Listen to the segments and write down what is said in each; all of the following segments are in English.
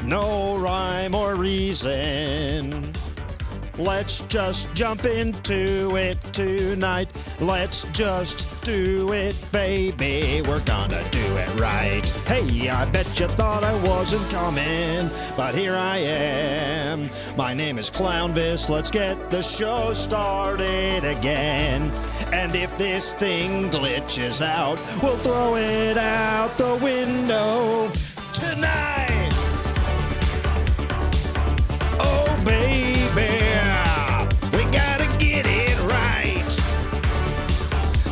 No rhyme or reason. Let's just jump into it tonight. Let's just do it, baby. We're gonna do it right. Hey, I bet you thought I wasn't coming, but here I am. My name is Clownvis. Let's get the show started again. And if this thing glitches out, we'll throw it out the window tonight. Oh, baby.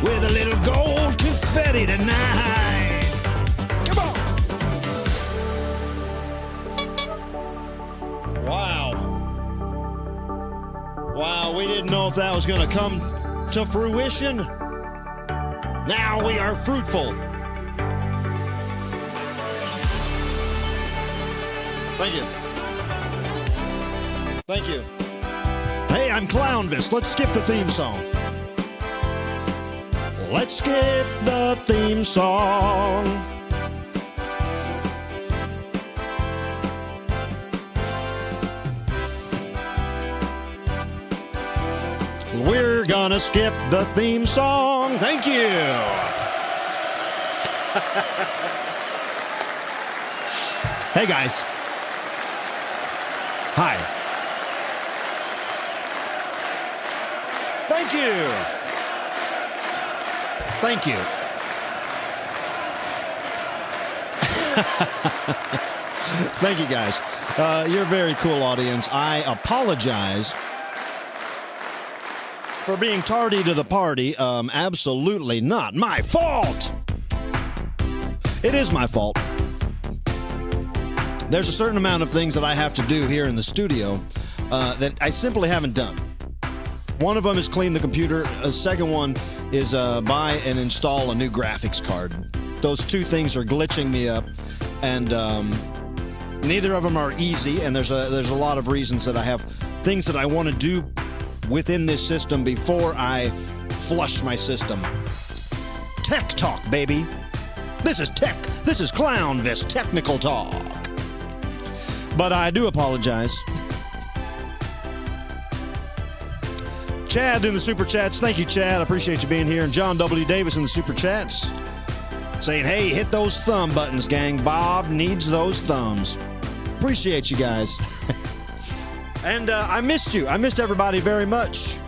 With a little gold confetti tonight. Come on. Wow, we didn't know if that was going to come to fruition. Now we are fruitful. Thank you. Thank you. Hey, I'm Clownvis. Let's skip the theme song. Let's skip the theme song. We're gonna skip the theme song. Thank you. Hey guys. Hi. Thank you. Thank you. Thank you, guys. You're a very cool audience. I apologize for being tardy to the party. Absolutely not my fault. It is my fault. There's a certain amount of things that I have to do here in the studio that I simply haven't done. One of them is clean the computer. A second one is buy and install a new graphics card. Those two things are glitching me up, and neither of them are easy. And there's a lot of reasons that I have things that I want to do within this system before I flush my system. Tech talk, baby. This is tech. This is Clownvis technical talk. But I do apologize. Chad in the Super Chats. Thank you, Chad. I appreciate you being here. And John W. Davis in the Super Chats saying, hey, hit those thumb buttons, gang. Bob needs those thumbs. Appreciate you guys. And I missed you. I missed everybody very much.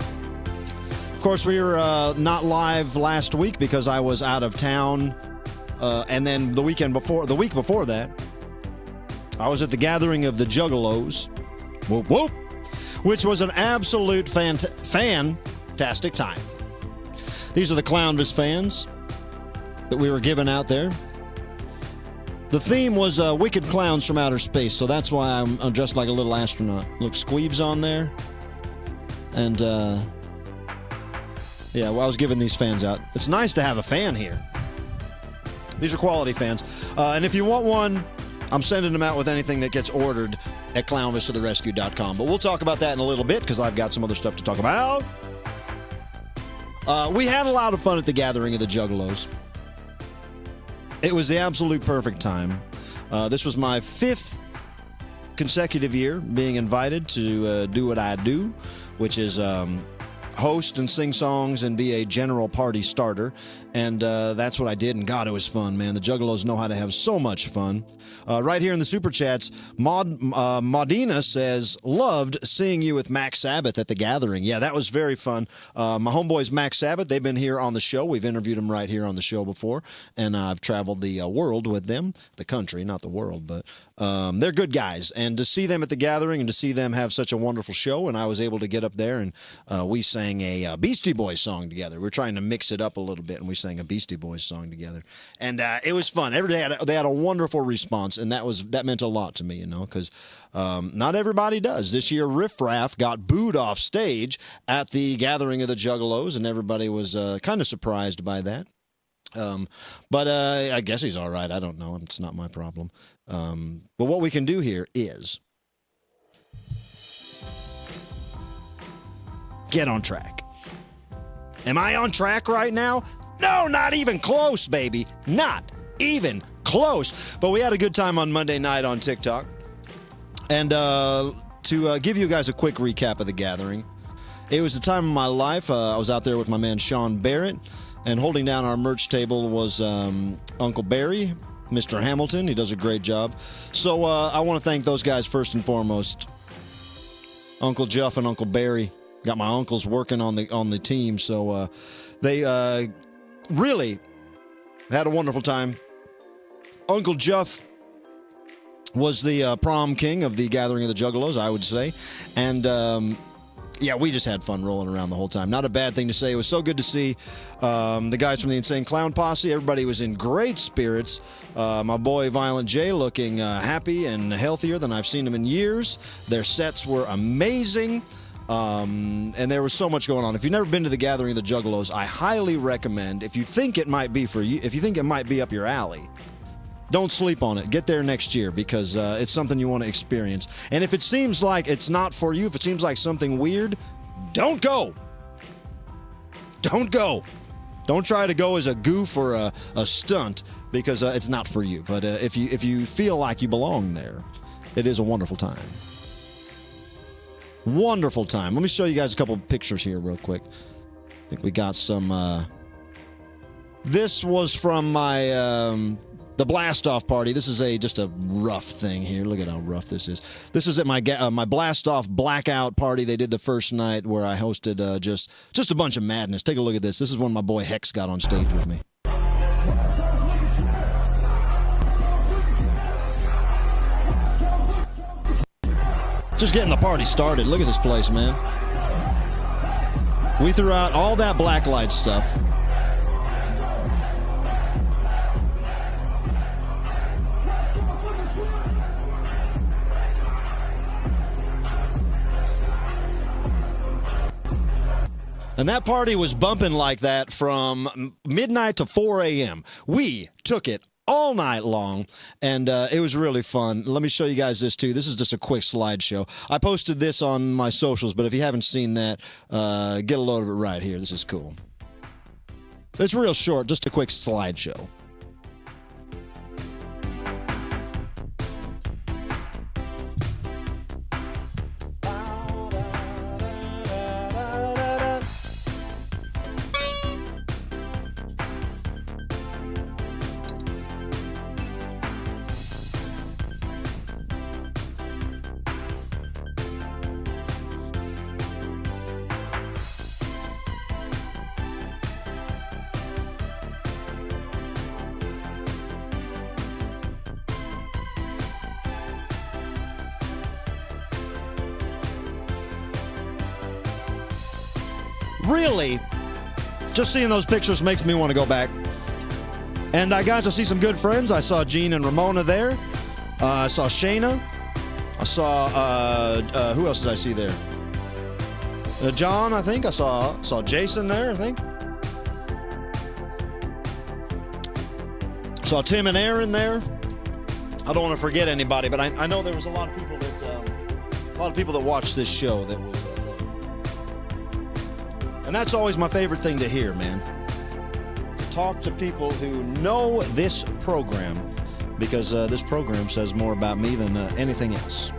Of course, we were not live last week because I was out of town. And then the week before that, I was at the gathering of the Juggalos. Whoop, whoop. Which was an absolute fantastic time. These are the Clownvis fans that we were giving out there. The theme was Wicked Clowns from Outer Space, so that's why I'm dressed like a little astronaut. Look, Squeeb's on there. And, yeah, well, I was giving these fans out. It's nice to have a fan here. These are quality fans. And if you want one, I'm sending them out with anything that gets ordered at clownvistotherescue.com. But we'll talk about that in a little bit because I've got some other stuff to talk about. We had a lot of fun at the gathering of the Juggalos. It was the absolute perfect time. This was my 5th consecutive year being invited to do what I do, which is host and sing songs and be a general party starter. And that's what I did, and God, it was fun, man. The Juggalos know how to have so much fun. Right here in the Super Chats, Maudina says, loved seeing you with Max Sabbath at the gathering. Yeah, that was very fun. My homeboys, Max Sabbath, they've been here on the show. We've interviewed them right here on the show before, and I've traveled the world with them. The country, not the world, but they're good guys. And to see them at the gathering and to see them have such a wonderful show, and I was able to get up there, and we sang a Beastie Boys song together. We're trying to mix it up a little bit, and we sang a Beastie Boys song together. And it was fun. Every day they had a wonderful response, and that meant a lot to me, you know, because not everybody does. This year, Riff Raff got booed off stage at the gathering of the Juggalos, and everybody was kind of surprised by that. But I guess he's all right. I don't know. It's not my problem. But what we can do here is get on track. Am I on track right now? No, not even close, baby. Not even close. But we had a good time on Monday night on TikTok. And to give you guys a quick recap of the gathering, it was the time of my life. I was out there with my man Sean Barrett, and holding down our merch table was Uncle Barry, Mr. Hamilton. He does a great job. So I want to thank those guys first and foremost. Uncle Jeff and Uncle Barry. Got my uncles working on the team, so they really had a wonderful time. Uncle Jeff was the prom king of the Gathering of the Juggalos, I would say. And, yeah, we just had fun rolling around the whole time. Not a bad thing to say. It was so good to see the guys from the Insane Clown Posse. Everybody was in great spirits. My boy Violent J looking happy and healthier than I've seen him in years. Their sets were amazing. And there was so much going on. If you've never been to the Gathering of the Juggalos, I highly recommend, if you think it might be for you, if you think it might be up your alley, don't sleep on it. Get there next year, because it's something you want to experience. And if it seems like it's not for you, if it seems like something weird, don't go. Don't go. Don't try to go as a goof or a stunt, because it's not for you. But if you feel like you belong there, it is a wonderful time. Wonderful time. Let me show you guys a couple of pictures here real quick. I think we got some... This was from my... the blast-off party. This is just a rough thing here. Look at how rough this is. This is at my blast-off blackout party they did the first night, where I hosted just a bunch of madness. Take a look at this. This is when my boy Hex got on stage with me. Just getting the party started. Look at this place, man. We threw out all that blacklight stuff. And that party was bumping like that from midnight to 4 a.m. We took it all night long, and it was really fun. Let me show you guys this, too. This is just a quick slideshow. I posted this on my socials, but if you haven't seen that, get a load of it right here. This is cool. It's real short, just a quick slideshow. Really, just seeing those pictures makes me want to go back. And I got to see some good friends. I saw Gene and Ramona there. I saw Shayna. I saw, who else did I see there? John, I think. I saw Jason there, I think. Saw Tim and Aaron there. I don't want to forget anybody, but I know there was a lot of people that watched this show that was. And that's always my favorite thing to hear, man. Talk to people who know this program, because this program says more about me than anything else.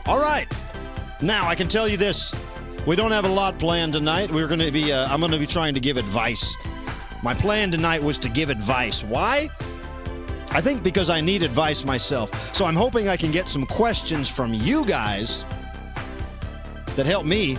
All right. Now, I can tell you this. We don't have a lot planned tonight. I'm going to be trying to give advice. My plan tonight was to give advice. Why? I think because I need advice myself. So I'm hoping I can get some questions from you guys that help me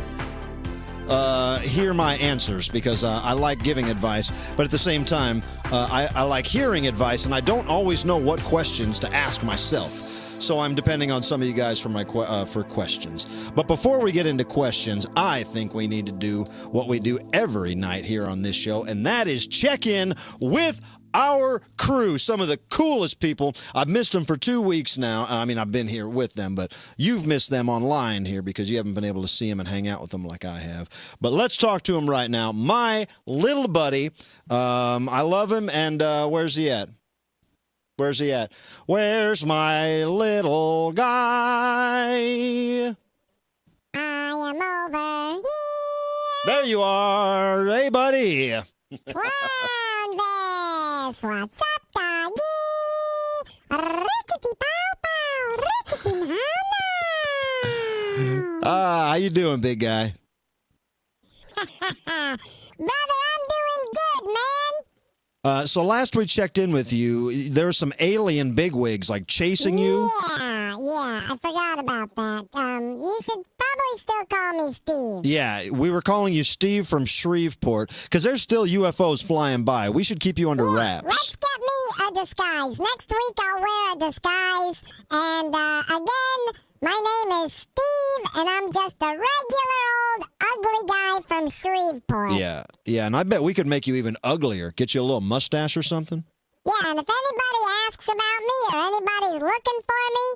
hear my answers, because I like giving advice, but at the same time, I like hearing advice, and I don't always know what questions to ask myself. So I'm depending on some of you guys for questions. But before we get into questions, I think we need to do what we do every night here on this show, and that is check in with our crew, some of the coolest people. I've missed them for 2 weeks now. I mean, I've been here with them, but you've missed them online here because you haven't been able to see them and hang out with them like I have. But let's talk to him right now. My little buddy, I love him, and where's he at? Where's he at? Where's my little guy? I am over here. There you are. Hey, buddy. Clownvis, what's up, doggy? Rickety pow pow, rickety how How you doing, big guy? Brother, I'm doing good, man. So last we checked in with you, there were some alien bigwigs like chasing you. Yeah, I forgot about that. You should probably still call me Steve. Yeah, we were calling you Steve from Shreveport because there's still UFOs flying by. We should keep you under wraps. Let's get me a disguise. Next week I'll wear a disguise. And again, my name is Steve, and I'm just a regular old ugly guy from Shreveport. Yeah, and I bet we could make you even uglier. Get you a little mustache or something. Yeah, and if anybody asks about me or anybody's looking for me,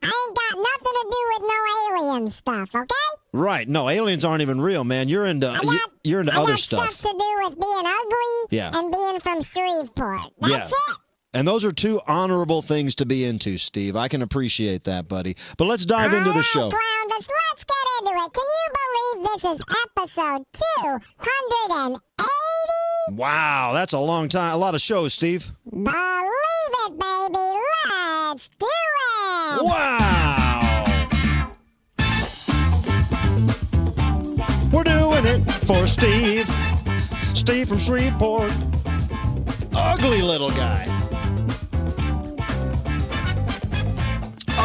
I ain't got nothing to do with no alien stuff, okay? Right. No, aliens aren't even real, man. You're into other stuff. Stuff to do with being ugly and being from Shreveport. That's it. And those are two honorable things to be into, Steve. I can appreciate that, buddy. But let's dive into the show. Clownvis, let's get into it. Can you believe this is episode 280? Wow, that's a long time. A lot of shows, Steve. Believe it, baby. Let's do it. Wow. We're doing it for Steve. Steve from Shreveport. Ugly little guy.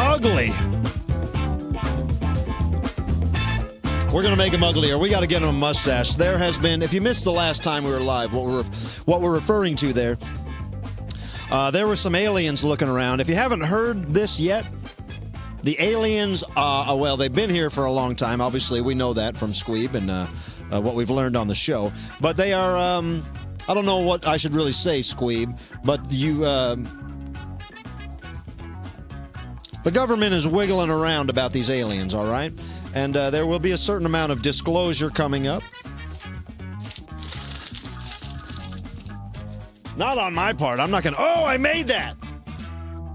Ugly. We're going to make him uglier. We got to get him a mustache. There has been, if you missed the last time we were live, what we're referring to there were some aliens looking around. If you haven't heard this yet, the aliens, well, they've been here for a long time. Obviously, we know that from Squeeb and what we've learned on the show. But they are, I don't know what I should really say, Squeeb, but the government is wiggling around about these aliens, all right? And there will be a certain amount of disclosure coming up. Not on my part. I'm not going to, I made that.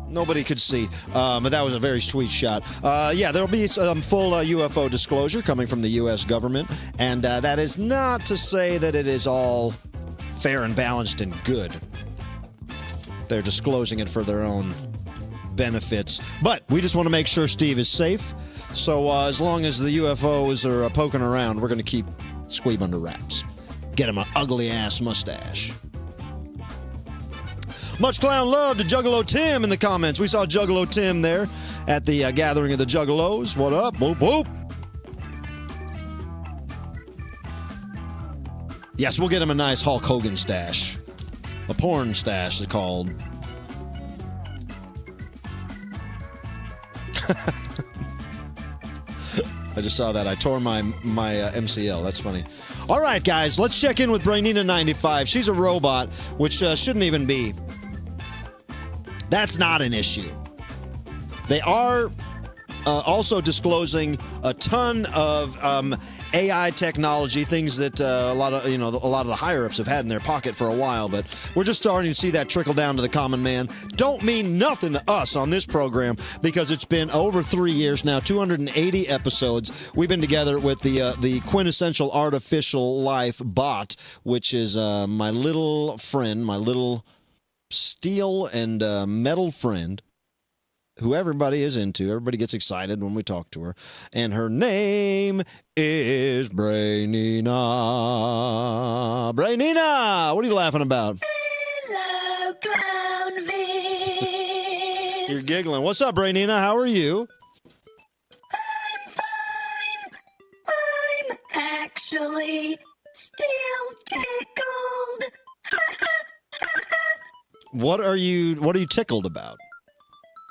Nobody could see, but that was a very sweet shot. Yeah, there'll be some full UFO disclosure coming from the U.S. government, and that is not to say that it is all fair and balanced and good. They're disclosing it for their own benefits, but we just want to make sure Steve is safe. So as long as the UFOs are poking around, we're going to keep Squeeb under wraps. Get him an ugly-ass mustache. Much clown love to Juggalo Tim in the comments. We saw Juggalo Tim there at the gathering of the Juggalos. What up? Whoop, whoop. Yes, we'll get him a nice Hulk Hogan stash. A porn stash, it's called. I just saw that. I tore my MCL. That's funny. All right, guys, let's check in with Brainina95. She's a robot, which shouldn't even be. That's not an issue. They are also disclosing a ton of AI technology, things that a lot of the higher ups have had in their pocket for a while, but we're just starting to see that trickle down to the common man. Don't mean nothing to us on this program because it's been over 3 years now, 280 episodes. We've been together with the quintessential artificial life bot, which is my little friend, my little steel and metal friend, who everybody is into. Everybody gets excited when we talk to her. And her name is Brainina. Brainina! What are you laughing about? Hello, Clownvis. You're giggling. What's up, Brainina? How are you? I'm fine. I'm actually still tickled. What are you tickled about?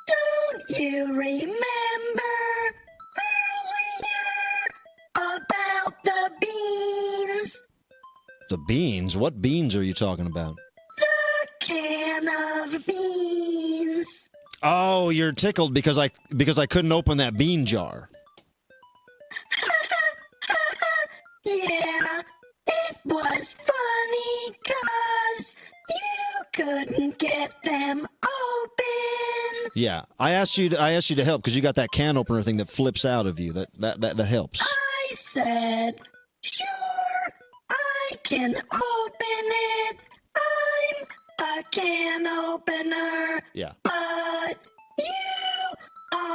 Don't you remember earlier about the beans? The beans? What beans are you talking about? The can of beans. Oh, you're tickled because I couldn't open that bean jar. Yeah, it was funny 'cause you couldn't get them open. Yeah, I asked you to help because you got that can opener thing that flips out of you. That helps. I said, sure, I can open it. I'm a can opener. Yeah. But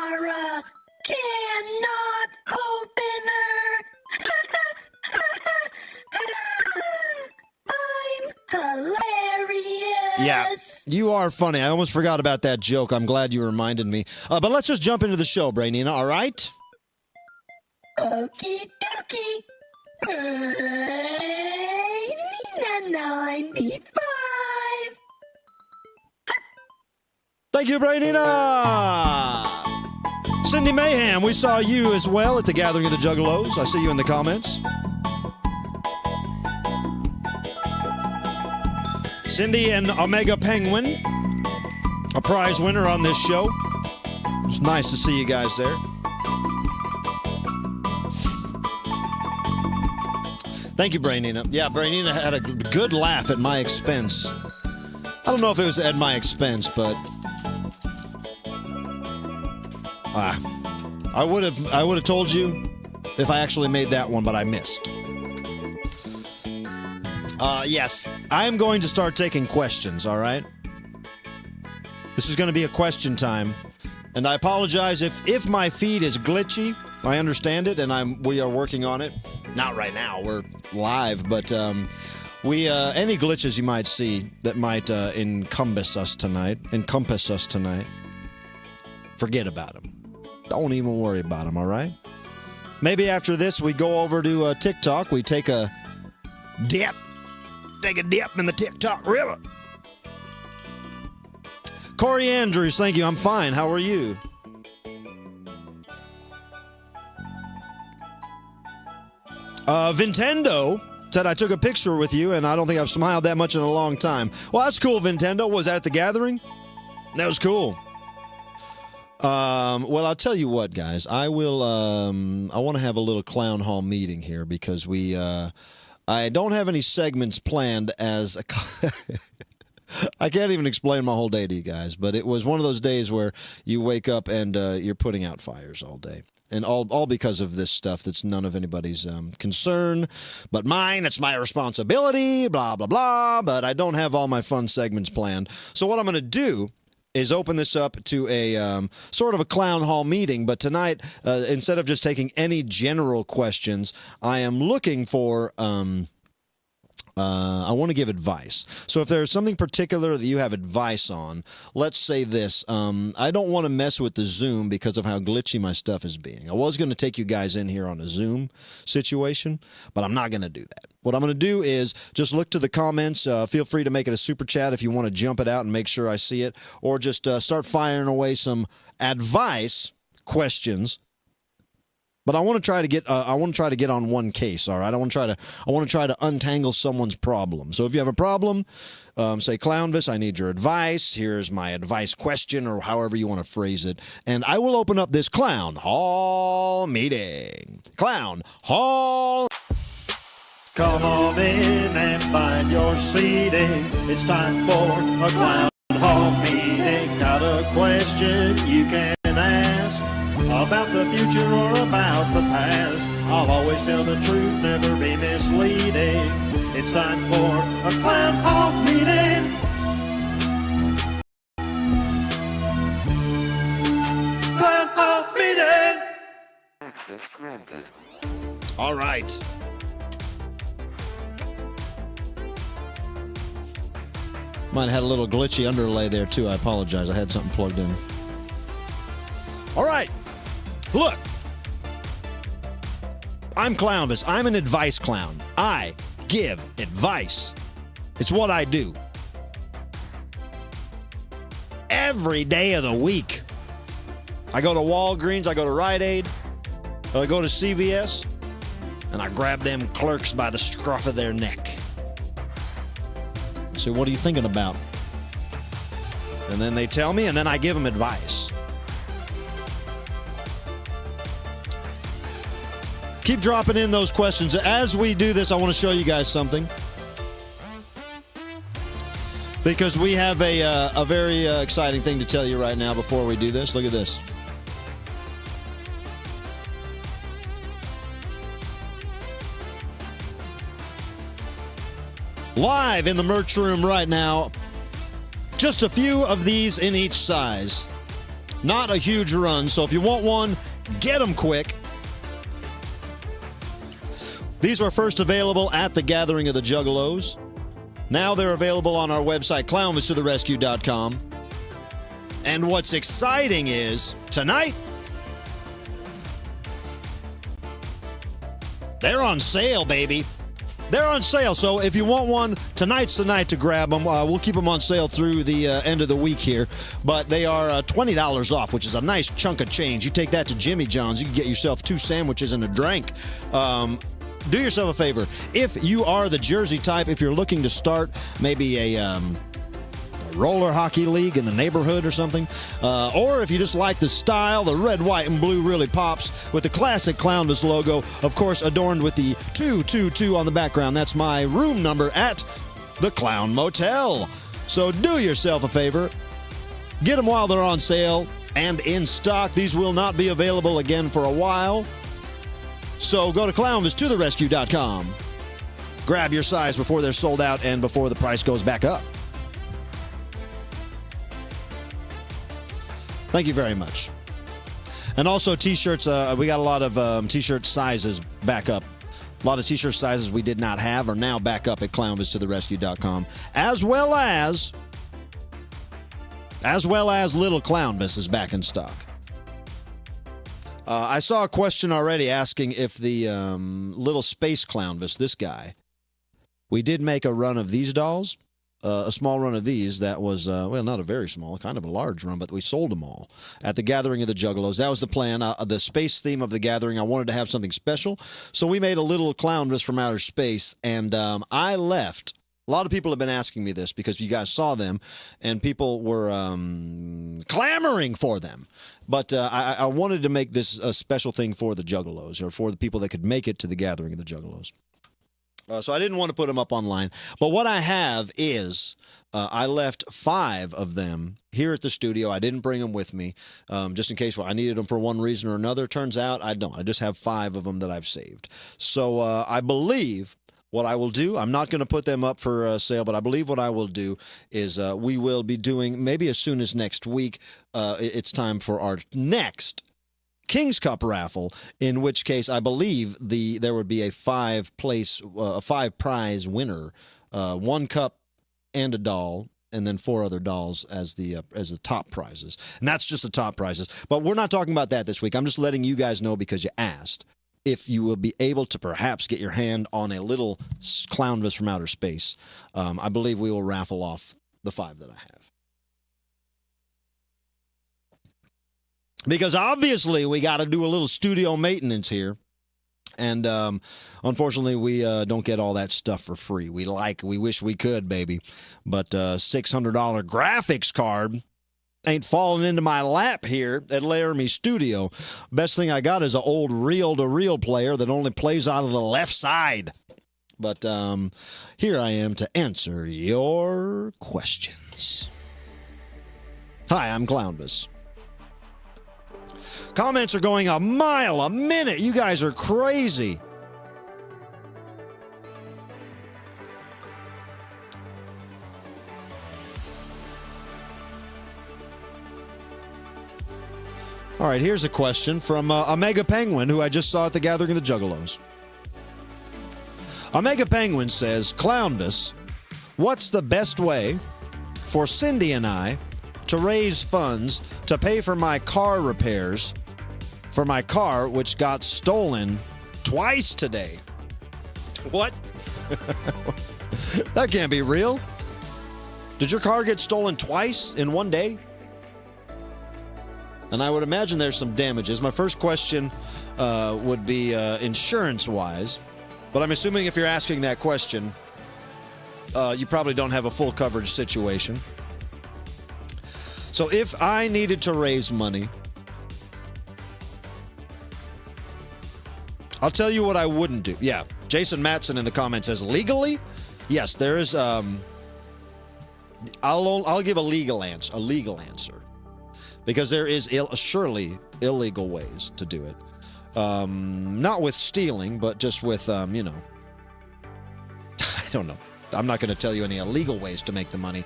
are a cannot opener. I'm hilarious. Yeah, you are funny. I almost forgot about that joke. I'm glad you reminded me. But let's just jump into the show, Brainina, all right? Okie dokie. Nina 95. Thank you, Brainina! Cindy Mayhem, we saw you as well at the Gathering of the Juggalos. I see you in the comments. Cindy and Omega Penguin, a prize winner on this show. It's nice to see you guys there. Thank you, Brainina. Yeah, Brainina had a good laugh at my expense. I don't know if it was at my expense, but I would have told you if I actually made that one, but I missed. Yes, I'm going to start taking questions, all right? This is going to be a question time, and I apologize if my feed is glitchy. I understand it, and we are working on it. Not right now, we're live, but any glitches you might see that might encompass us tonight, forget about them. Don't even worry about them, all right? Maybe after this, we go over to TikTok. We take a dip in the TikTok river. Corey Andrews, thank you. I'm fine. How are you? Vintendo said I took a picture with you, and I don't think I've smiled that much in a long time. Well, that's cool, Vintendo. Was that at the gathering? That was cool. Well, I'll tell you what, guys. I will. I want to have a little clown hall meeting here because I don't have any segments planned as a. I can't even explain my whole day to you guys, but it was one of those days where you wake up and you're putting out fires all day. And all because of this stuff that's none of anybody's concern but mine. It's my responsibility, blah, blah, blah. But I don't have all my fun segments planned. So what I'm going to do is open this up to a sort of a clown hall meeting. But tonight, instead of just taking any general questions, I am looking for... I want to give advice. So if there's something particular that you have advice on, let's say this. I don't want to mess with the Zoom because of how glitchy my stuff is being. I was going to take you guys in here on a Zoom situation, but I'm not going to do that. What I'm going to do is just look to the comments. Feel free to make it a super chat if you want to jump it out and make sure I see it, or just start firing away some advice questions. But I want to try to get. I want to try to get on one case. All right. I want to try to untangle someone's problem. So if you have a problem, say, Clownvis, I need your advice. Here's my advice question, or however you want to phrase it, and I will open up this clown hall meeting. Clown hall. Come on in and find your seating. It's time for a clown hall meeting. Got a question you can ask about the future or about the past. I'll always tell the truth, never be misleading. It's time for a clown hall meeting. Clown hall meeting. Access granted. All right. Might have had a little glitchy underlay there, too. I apologize. I had something plugged in. All right. Look. I'm Clownvis. I'm an advice clown. I give advice. It's what I do. Every day of the week. I go to Walgreens, I go to Rite Aid, I go to CVS, and I grab them clerks by the scruff of their neck. So what are you thinking about? And then they tell me, and then I give them advice. Keep dropping in those questions. As we do this, I want to show you guys something. Because we have a very exciting thing to tell you right now before we do this. Look at this. Live in the merch room right now. Just a few of these in each size. Not a huge run, so if you want one, get them quick. These were first available at the Gathering of the Juggalos. Now they're available on our website, clownvistotherescue.com. And what's exciting is, tonight, they're on sale, baby. They're on sale, so if you want one, tonight's the night to grab them. We'll keep them on sale through the end of the week here, but they are $20 off, which is a nice chunk of change. You take that to Jimmy John's, you can get yourself 2 sandwiches and a drink. Do yourself a favor. If you are the jersey type, if you're looking to start maybe a roller hockey league in the neighborhood or something, or if you just like the style, the red, white, and blue really pops with the classic Clownvis logo, of course adorned with the 222 on the background. That's my room number at the Clown Motel. So do yourself a favor, get them while they're on sale and in stock. These will not be available again for a while, so go to clownvistotherescue.com. Grab your size before they're sold out and before the price goes back up. Thank you very much. And also T-shirts, we got a lot of T-shirt sizes back up. A lot of T-shirt sizes we did not have are now back up at clownvistotherescue.com, as well as Little Clownvis is back in stock. I saw a question already asking if the little Space Clownvis, this guy, we did make a run of these dolls. A small run of these that was, well, not a very small, kind of a large run, but we sold them all at the Gathering of the Juggalos. That was the plan. The space theme of the Gathering, I wanted to have something special. So we made a little Clownvis from outer space, and I left. A lot of people have been asking me this because you guys saw them, and people were clamoring for them. But I wanted to make this a special thing for the Juggalos, or for the people that could make it to the Gathering of the Juggalos. So I didn't want to put them up online. But what I have is I left 5 of them here at the studio. I didn't bring them with me just in case I needed them for one reason or another. Turns out I don't. I just have 5 of them that I've saved. So I believe what I will do, I'm not going to put them up for sale, but I believe what I will do is we will be doing, maybe as soon as next week, it's time for our next King's Cup raffle, in which case I believe there would be a 5-prize winner, 1 cup and a doll, and then 4 other dolls as the top prizes. And that's just the top prizes. But we're not talking about that this week. I'm just letting you guys know because you asked if you will be able to perhaps get your hand on a little Clownvis from outer space. I believe we will raffle off the 5 that I have. Because obviously we got to do a little studio maintenance here. And unfortunately, we don't get all that stuff for free. We wish we could, baby. But $600 graphics card ain't falling into my lap here at Laramie Studio. Best thing I got is an old reel-to-reel player that only plays out of the left side. But here I am to answer your questions. Hi, I'm Clownvis. Comments are going a mile a minute. You guys are crazy. All right, here's a question from Omega Penguin, who I just saw at the Gathering of the Juggalos. Omega Penguin says, Clownvis, what's the best way for Cindy and I to raise funds to pay for my car repairs for my car, which got stolen twice today? What? That can't be real. Did your car get stolen twice in one day? And I would imagine there's some damages. My first question would be insurance-wise, but I'm assuming if you're asking that question, you probably don't have a full coverage situation. So if I needed to raise money, I'll tell you what I wouldn't do. Yeah, Jason Matson in the comments says, legally? Yes, there is, I'll give a legal answer. Because there is surely illegal ways to do it. Not with stealing, but just with, I don't know. I'm not going to tell you any illegal ways to make the money.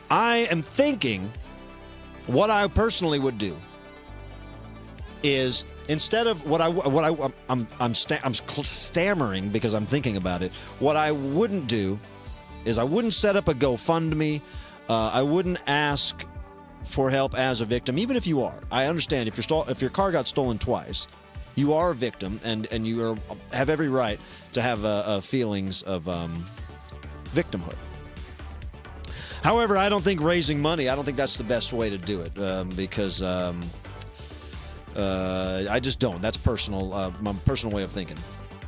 I am thinking what I personally would do is instead of I'm stammering because I'm thinking about it. What I wouldn't do is I wouldn't set up a GoFundMe. I wouldn't ask for help as a victim, even if you are. I understand if your car got stolen twice, you are a victim, and you have every right to have feelings of victimhood. However, I don't think raising money, I don't think that's the best way to do it because I just don't. That's personal, my personal way of thinking.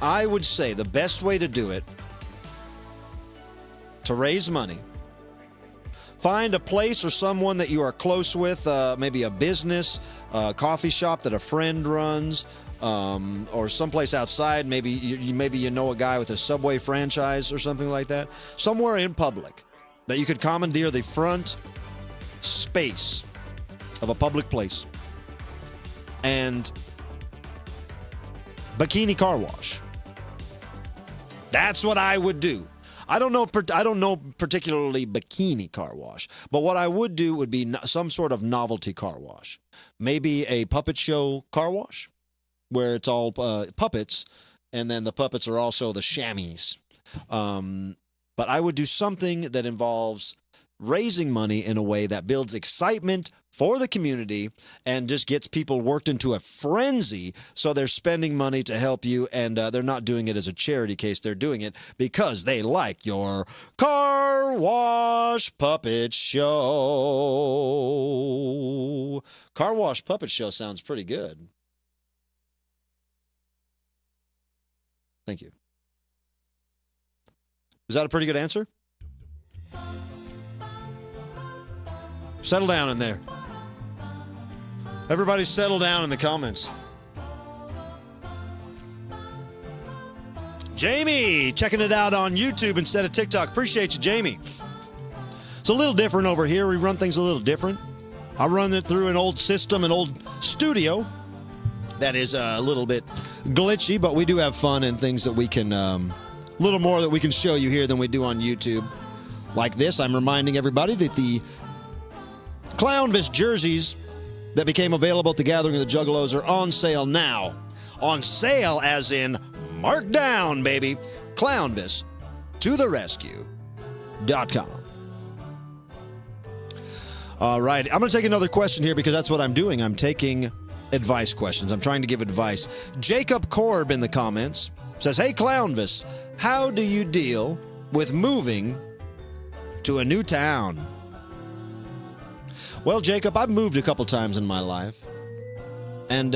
I would say the best way to do it, to raise money, find a place or someone that you are close with, maybe a business, a coffee shop that a friend runs, or someplace outside. Maybe you know a guy with a Subway franchise or something like that. Somewhere in public that you could commandeer the front space of a public place and bikini car wash. That's what I would do. I don't know particularly bikini car wash, but what I would do would be some sort of novelty car wash. Maybe a puppet show car wash where it's all puppets, and then the puppets are also the chamois. But I would do something that involves raising money in a way that builds excitement for the community and just gets people worked into a frenzy so they're spending money to help you, and they're not doing it as a charity case. They're doing it because they like your car wash puppet show. Car wash puppet show sounds pretty good. Thank you. Is that a pretty good answer? Settle down in there. Everybody settle down in the comments. Jamie, checking it out on YouTube instead of TikTok. Appreciate you, Jamie. It's a little different over here. We run things a little different. I run it through an old system, an old studio that is a little bit glitchy, but we do have fun and things that we can, a little more that we can show you here than we do on YouTube. Like this, I'm reminding everybody that the Clownvis jerseys that became available at the Gathering of the Juggalos are on sale now. On sale as in marked down, baby. Clownvis to the rescue.com. All right, I'm going to take another question here because that's what I'm doing. I'm taking advice questions. I'm trying to give advice. Jacob Korb in the comments says, "Hey, Clownvis, how do you deal with moving to a new town?" Well, Jacob, I've moved a couple times in my life. And,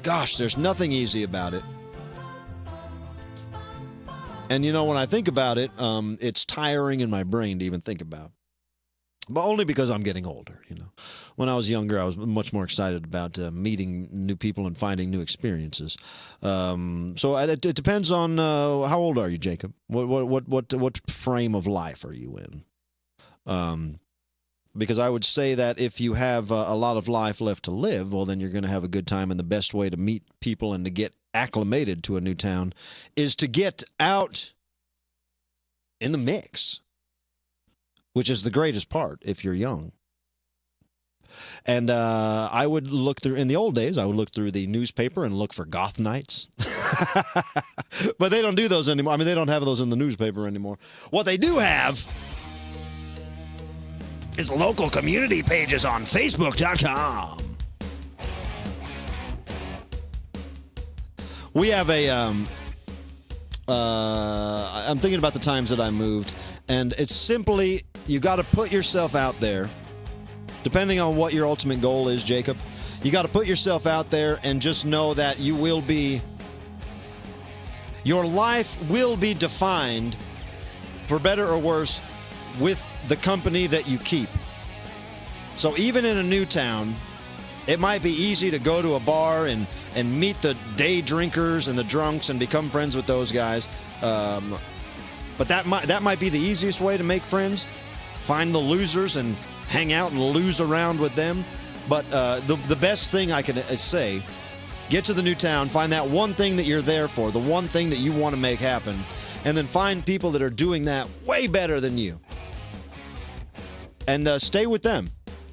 gosh, there's nothing easy about it. And, you know, when I think about it, it's tiring in my brain to even think about. But only because I'm getting older, you know. When I was younger, I was much more excited about meeting new people and finding new experiences. So it depends on how old are you, Jacob? What frame of life are you in? Because I would say that if you have a lot of life left to live, well, then you're going to have a good time. And the best way to meet people and to get acclimated to a new town is to get out in the mix, which is the greatest part if you're young. And I would look through, in the old days, I would look through the newspaper and look for goth nights. But they don't do those anymore. I mean, they don't have those in the newspaper anymore. What they do have is local community pages on Facebook.com. We have a, I'm thinking about the times that I moved, and it's simply, you got to put yourself out there, depending on what your ultimate goal is, Jacob. You got to put yourself out there and just know that you will be, your life will be defined, for better or worse, with the company that you keep. So even in a new town, it might be easy to go to a bar and meet the day drinkers and the drunks and become friends with those guys. But that might be the easiest way to make friends. Find the losers and hang out and lose around with them. But the best thing I can say, get to the new town, find that one thing that you're there for, the one thing that you want to make happen, and then find people that are doing that way better than you. And stay with them.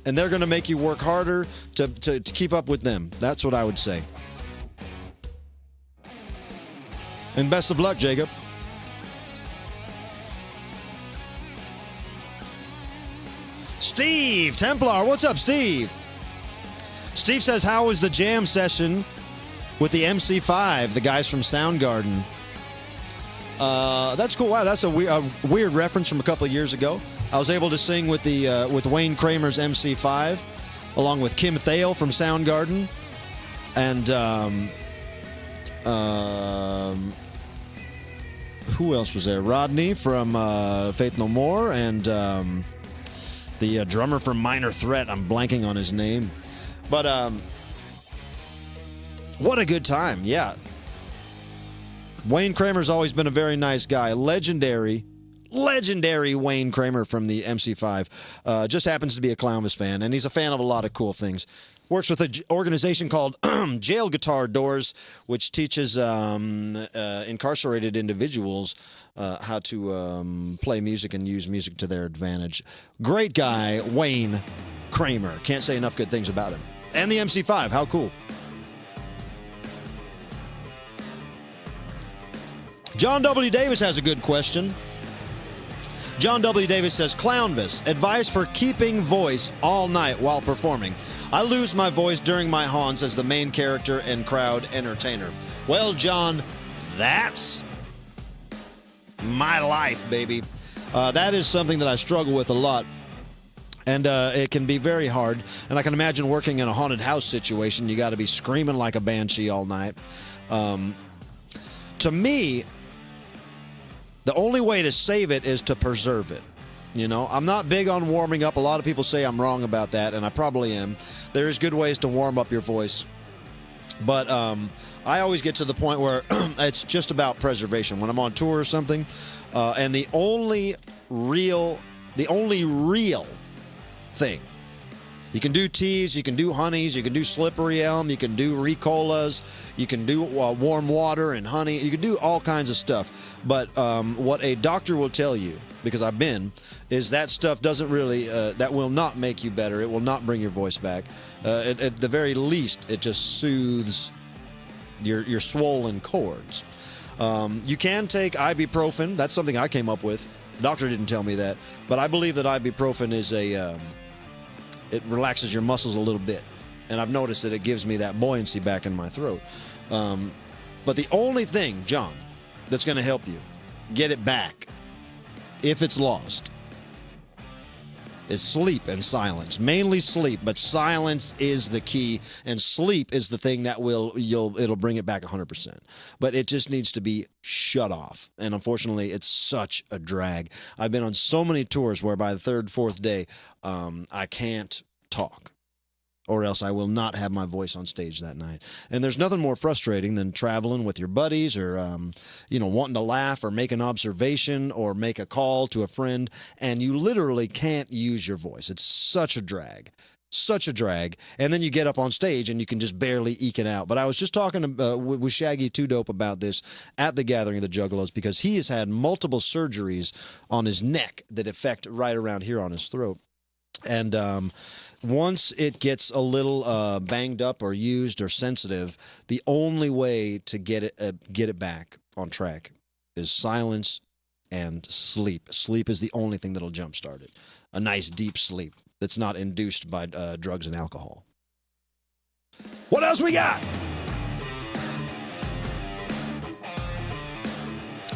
and they're going to make you work harder to keep up with them. That's what I would say. And best of luck, Jacob. Steve Templar, what's up, Steve? Steve says, how was the jam session with the MC5, the guys from Soundgarden? That's cool. Wow, that's a weird reference from a couple of years ago. I was able to sing with with Wayne Kramer's MC5, along with Kim Thale from Soundgarden, and who else was there? Rodney from Faith No More, and the drummer from Minor Threat. I'm blanking on his name, but what a good time! Yeah. Wayne Kramer's always been a very nice guy. Legendary Wayne Kramer from the MC5. Just happens to be a Clownvis fan, and he's a fan of a lot of cool things. Works with an organization called Jail Guitar Doors, which teaches incarcerated individuals how to play music and use music to their advantage. Great guy, Wayne Kramer. Can't say enough good things about him. And the MC5, how cool. John W. Davis has a good question. John W. Davis says, Clownvis, advice for keeping voice all night while performing. I lose my voice during my haunts as the main character and crowd entertainer. Well, John, that's my life, baby. That is something that I struggle with a lot. And it can be very hard. And I can imagine working in a haunted house situation. You got to be screaming like a banshee all night. To me, the only way to save it is to preserve it. You know, I'm not big on warming up. A lot of people say I'm wrong about that, and I probably am. There's good ways to warm up your voice. But I always get to the point where it's just about preservation. When I'm on tour or something, and the only real thing, you can do teas, you can do honeys, you can do slippery elm, you can do Ricolas, you can do warm water and honey, you can do all kinds of stuff. But what a doctor will tell you, because I've been, is that stuff doesn't really, that will not make you better. It will not bring your voice back. At the very least, it just soothes your swollen cords. You can take ibuprofen. That's something I came up with. Doctor didn't tell me that. But I believe that ibuprofen is it relaxes your muscles a little bit. And I've noticed that it gives me that buoyancy back in my throat. But the only thing, John, that's going to help you get it back, if it's lost, is sleep and silence. Mainly sleep, but silence is the key, and sleep is the thing that it'll bring it back 100%. But it just needs to be shut off, and unfortunately, it's such a drag. I've been on so many tours where by the third, fourth day, I can't talk, or else I will not have my voice on stage that night. And there's nothing more frustrating than traveling with your buddies, or wanting to laugh or make an observation or make a call to a friend, and you literally can't use your voice. It's such a drag. Such a drag. And then you get up on stage and you can just barely eke it out. But I was just talking with Shaggy 2 Dope about this at the Gathering of the Juggalos, because he has had multiple surgeries on his neck that affect right around here on his throat. And once it gets a little banged up or used or sensitive, the only way to get it back on track is silence and sleep. Sleep is the only thing that'll jumpstart it. A nice deep sleep that's not induced by drugs and alcohol. What else we got?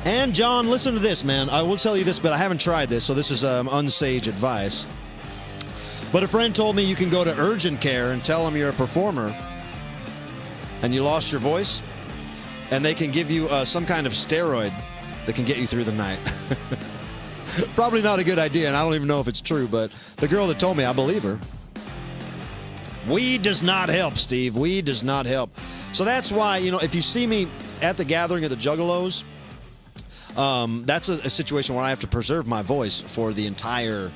And John, listen to this, man. I will tell you this, but I haven't tried this, so this is unsage advice. But a friend told me you can go to urgent care and tell them you're a performer and you lost your voice, and they can give you some kind of steroid that can get you through the night. Probably not a good idea, and I don't even know if it's true, but the girl that told me, I believe her. Weed does not help, Steve. Weed does not help. So that's why, if you see me at the Gathering of the Juggalos, that's a situation where I have to preserve my voice for the entire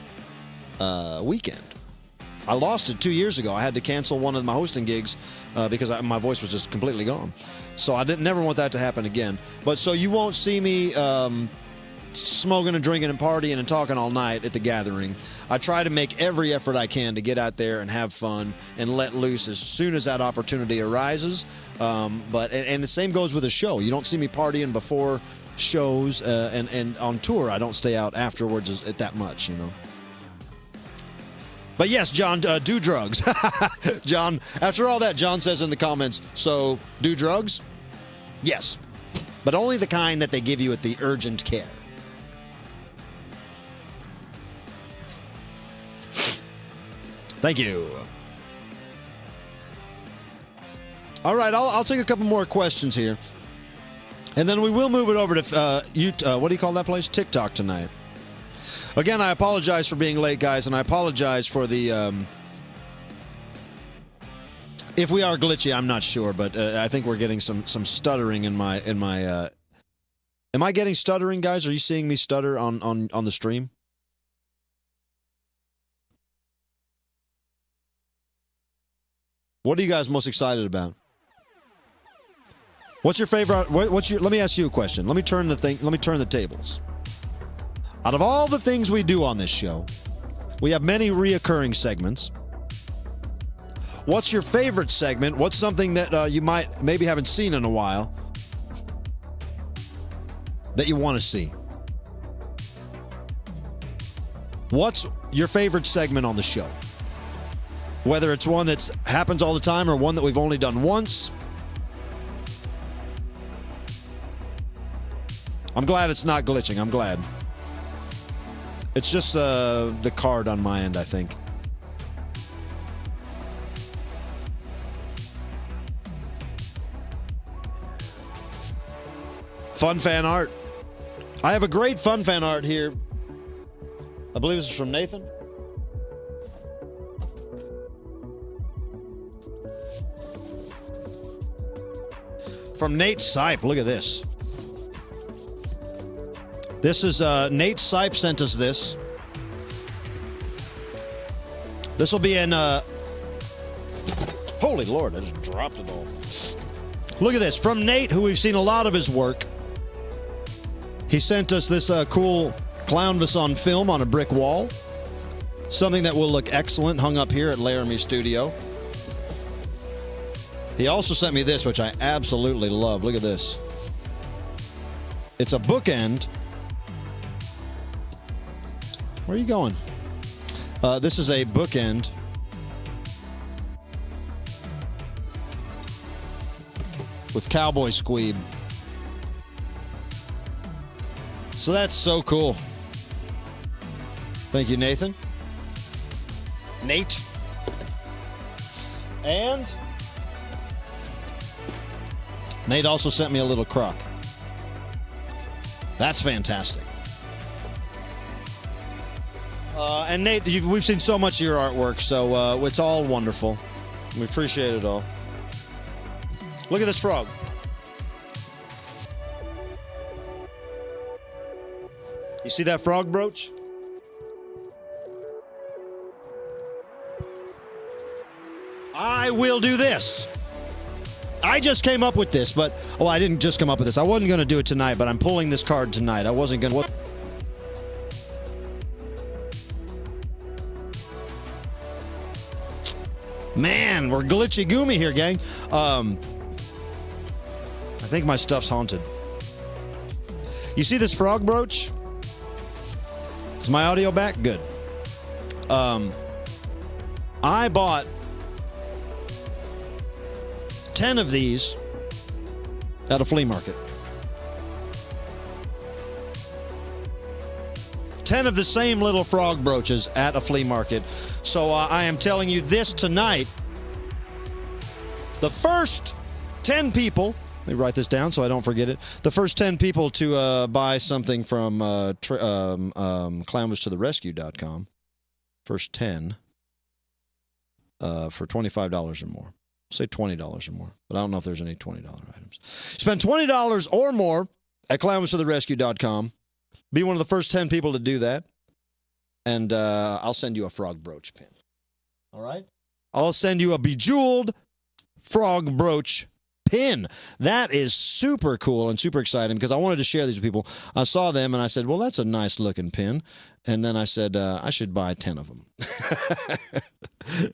weekend. I lost it 2 years ago. I had to cancel one of my hosting gigs because my voice was just completely gone. So I never want that to happen again. But so you won't see me smoking and drinking and partying and talking all night at the Gathering. I try to make every effort I can to get out there and have fun and let loose as soon as that opportunity arises. But the same goes with a show. You don't see me partying before shows, and on tour I don't stay out afterwards that much, you know. But yes, John, do drugs. John, after all that, John says in the comments, so do drugs? Yes, but only the kind that they give you at the urgent care. Thank you. All right, I'll take a couple more questions here. And then we will move it over to, what do you call that place? TikTok tonight. Again, I apologize for being late, guys, and I apologize for the, if we are glitchy, I'm not sure, but I think we're getting some stuttering in my, am I getting stuttering, guys? Are you seeing me stutter on the stream? What are you guys most excited about? What's your favorite? Let me ask you a question. Let me turn the tables. Out of all the things we do on this show, we have many reoccurring segments. What's your favorite segment? What's something that you maybe haven't seen in a while that you want to see? What's your favorite segment on the show? Whether it's one that happens all the time or one that we've only done once. I'm glad it's not glitching. I'm glad. It's just the card on my end, I think. Fun fan art. I have a great fun fan art here. I believe this is from Nathan. From Nate Sipe. Look at this. This is Nate Sipe sent us this. This will be in holy Lord, I just dropped it all. Look at this. From Nate, who we've seen a lot of his work. He sent us this cool Clownvis on film on a brick wall. Something that will look excellent hung up here at Laramie Studio. He also sent me this, which I absolutely love. Look at this. It's a bookend. Where are you going? This is a bookend. With Cowboy Squeeb. So that's so cool. Thank you, Nathan. Nate. And Nate also sent me a little crock. That's fantastic. And Nate, we've seen so much of your artwork, so it's all wonderful. We appreciate it all. Look at this frog. You see that frog brooch? I will do this. I just came up with this, but, well, I didn't just come up with this. I wasn't going to do it tonight, but I'm pulling this card tonight. I wasn't going to. Man, we're glitchy goomy here, gang. I think my stuff's haunted. You see this frog brooch? Is my audio back? Good. I bought 10 of these at a flea market. 10 of the same little frog brooches at a flea market. So I am telling you this tonight. The first 10 people, let me write this down so I don't forget it. The first 10 people to buy something from clownvistotherescue.com, first 10 for $25 or more. Say $20 or more, but I don't know if there's any $20 items. Spend $20 or more at clownvistotherescue.com. Be one of the first 10 people to do that, and I'll send you a frog brooch pin. All right? I'll send you a bejeweled frog brooch pin. That is super cool and super exciting because I wanted to share these with people. I saw them and I said, well, that's a nice looking pin. And then I said, I should buy 10 of them.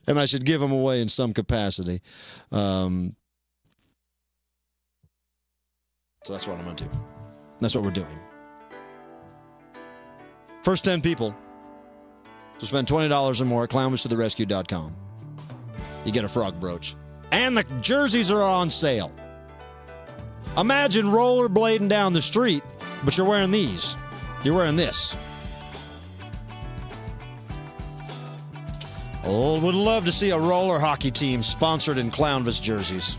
And I should give them away in some capacity. So that's what I'm going to do. That's what we're doing. First 10 people to spend $20 or more at clownvistotherescue.com. You get a frog brooch. And the jerseys are on sale. Imagine rollerblading down the street, but you're wearing these. You're wearing this. Oh, would love to see a roller hockey team sponsored in Clownvis jerseys.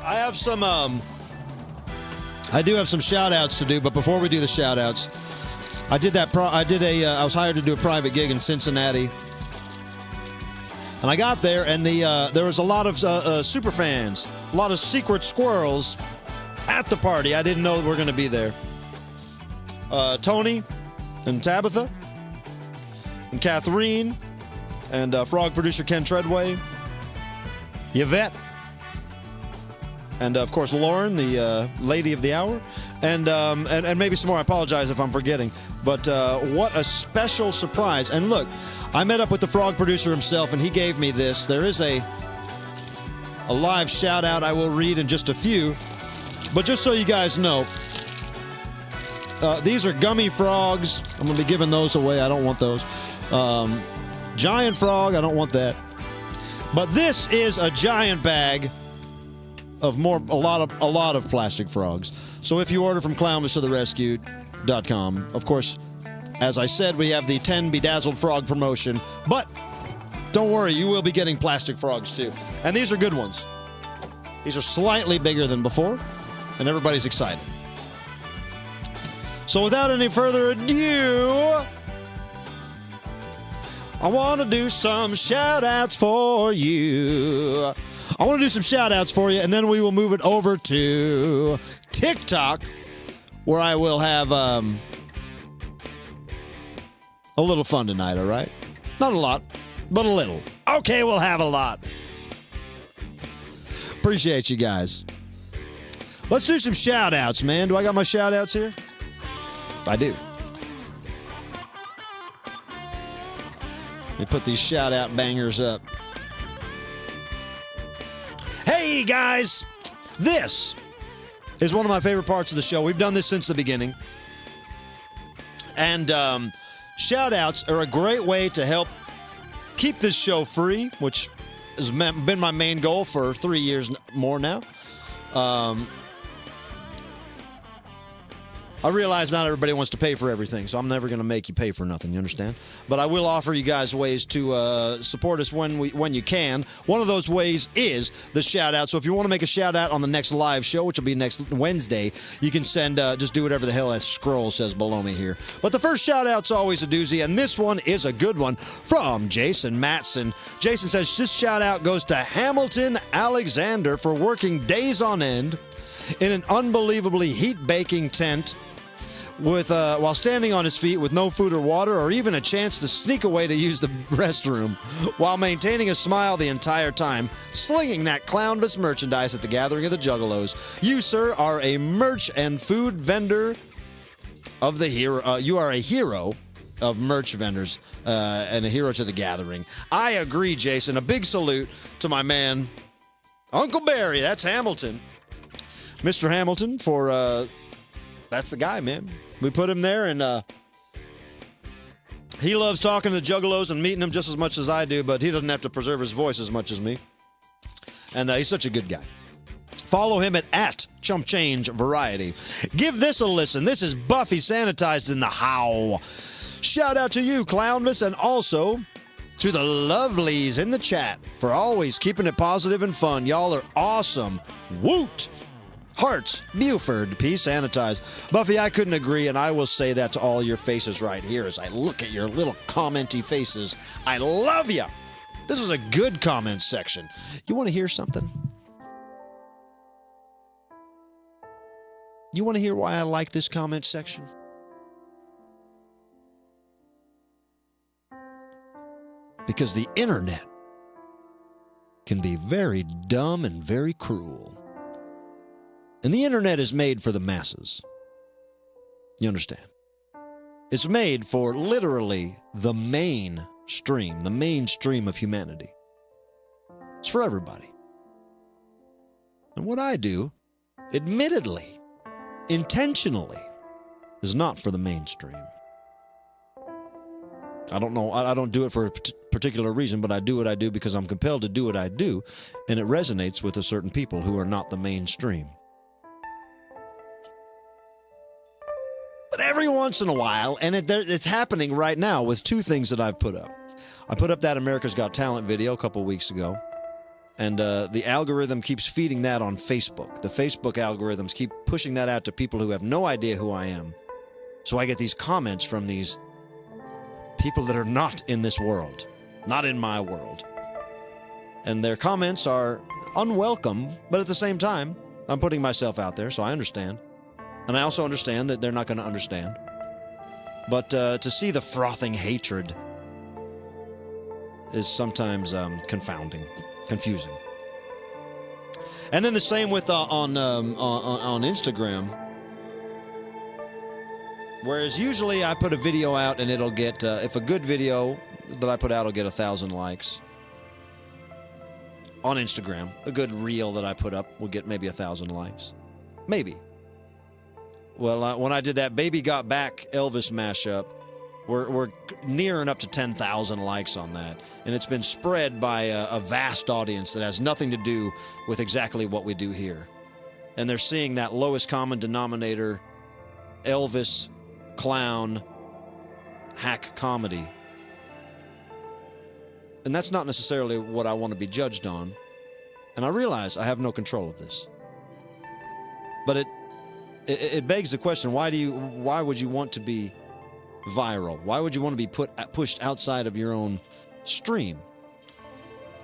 I have some, I do have some shout-outs to do, but before we do the shout-outs, I was hired to do a private gig in Cincinnati. And I got there, and there was a lot of super fans, a lot of secret squirrels at the party. I didn't know that we were going to be there. Tony and Tabitha and Catherine and frog producer Ken Treadway, Yvette, and, of course, Lauren, the lady of the hour, and maybe some more. I apologize if I'm forgetting. But what a special surprise. And look, I met up with the frog producer himself, and he gave me this. There is a live shout-out I will read in just a few. But just so you guys know, these are gummy frogs. I'm going to be giving those away. I don't want those. Giant frog, I don't want that. But this is a giant bag of a lot of plastic frogs. So if you order from clownvistotherescue.com, of course, as I said, we have the 10 Bedazzled Frog promotion, but don't worry, you will be getting plastic frogs too. And these are good ones. These are slightly bigger than before, and everybody's excited. So without any further ado, I want to do some shout-outs for you. I want to do some shout-outs for you, and then we will move it over to TikTok, where I will have a little fun tonight, all right? Not a lot, but a little. Okay, we'll have a lot. Appreciate you guys. Let's do some shout-outs, man. Do I got my shout-outs here? I do. Let me put these shout-out bangers up. Hey, guys! This is one of my favorite parts of the show. We've done this since the beginning. And shout-outs are a great way to help keep this show free, which has been my main goal for 3 years more now. I realize not everybody wants to pay for everything, so I'm never going to make you pay for nothing, you understand? But I will offer you guys ways to support us when you can. One of those ways is the shout-out. So if you want to make a shout-out on the next live show, which will be next Wednesday, you can send, just do whatever the hell that scroll says below me here. But the first shout-out's always a doozy, and this one is a good one from Jason Matson. Jason says, this shout-out goes to Hamilton Alexander for working days on end in an unbelievably heat-baking tent while standing on his feet with no food or water or even a chance to sneak away to use the restroom while maintaining a smile the entire time, slinging that Clownvis merchandise at the gathering of the Juggalos. You, sir, are a merch and food vendor of the hero. You are a hero of merch vendors and a hero to the gathering. I agree, Jason. A big salute to my man, Uncle Barry. That's Hamilton. Mr. Hamilton for... that's the guy, man. We put him there, and he loves talking to the Juggalos and meeting them just as much as I do, but he doesn't have to preserve his voice as much as me. And he's such a good guy. Follow him at Chump Change Variety. Give this a listen. This is Buffy Sanitized in the How. Shout out to you, Clownvis, and also to the lovelies in the chat for always keeping it positive and fun. Y'all are awesome. Woot! Hearts, Buford, Peace, Sanitize. Buffy, I couldn't agree, and I will say that to all your faces right here as I look at your little commenty faces. I love you. This is a good comment section. You want to hear something? You want to hear why I like this comment section? Because the internet can be very dumb and very cruel. And the internet is made for the masses. You understand? It's made for literally the mainstream of humanity. It's for everybody. And what I do, admittedly, intentionally, is not for the mainstream. I don't know. I don't do it for a particular reason, but I do what I do because I'm compelled to do what I do, and it resonates with a certain people who are not the mainstream. But every once in a while, and it's happening right now with two things that I've put up. I put up that America's Got Talent video a couple weeks ago, and the algorithm keeps feeding that on Facebook. The Facebook algorithms keep pushing that out to people who have no idea who I am. So I get these comments from these people that are not in this world, not in my world. And their comments are unwelcome, but at the same time, I'm putting myself out there, so I understand. And I also understand that they're not going to understand. But to see the frothing hatred is sometimes confounding, confusing. And then the same with on Instagram. Whereas usually I put a video out and it'll get, if a good video that I put out will get 1,000 likes. On Instagram, a good reel that I put up will get maybe 1,000 likes. Maybe. Well, when I did that Baby Got Back Elvis mashup, we're nearing up to 10,000 likes on that. And it's been spread by a vast audience that has nothing to do with exactly what we do here. And they're seeing that lowest common denominator, Elvis clown hack comedy. And that's not necessarily what I want to be judged on. And I realize I have no control of this. But it begs the question, why would you want to be viral? Why would you want to be pushed outside of your own stream?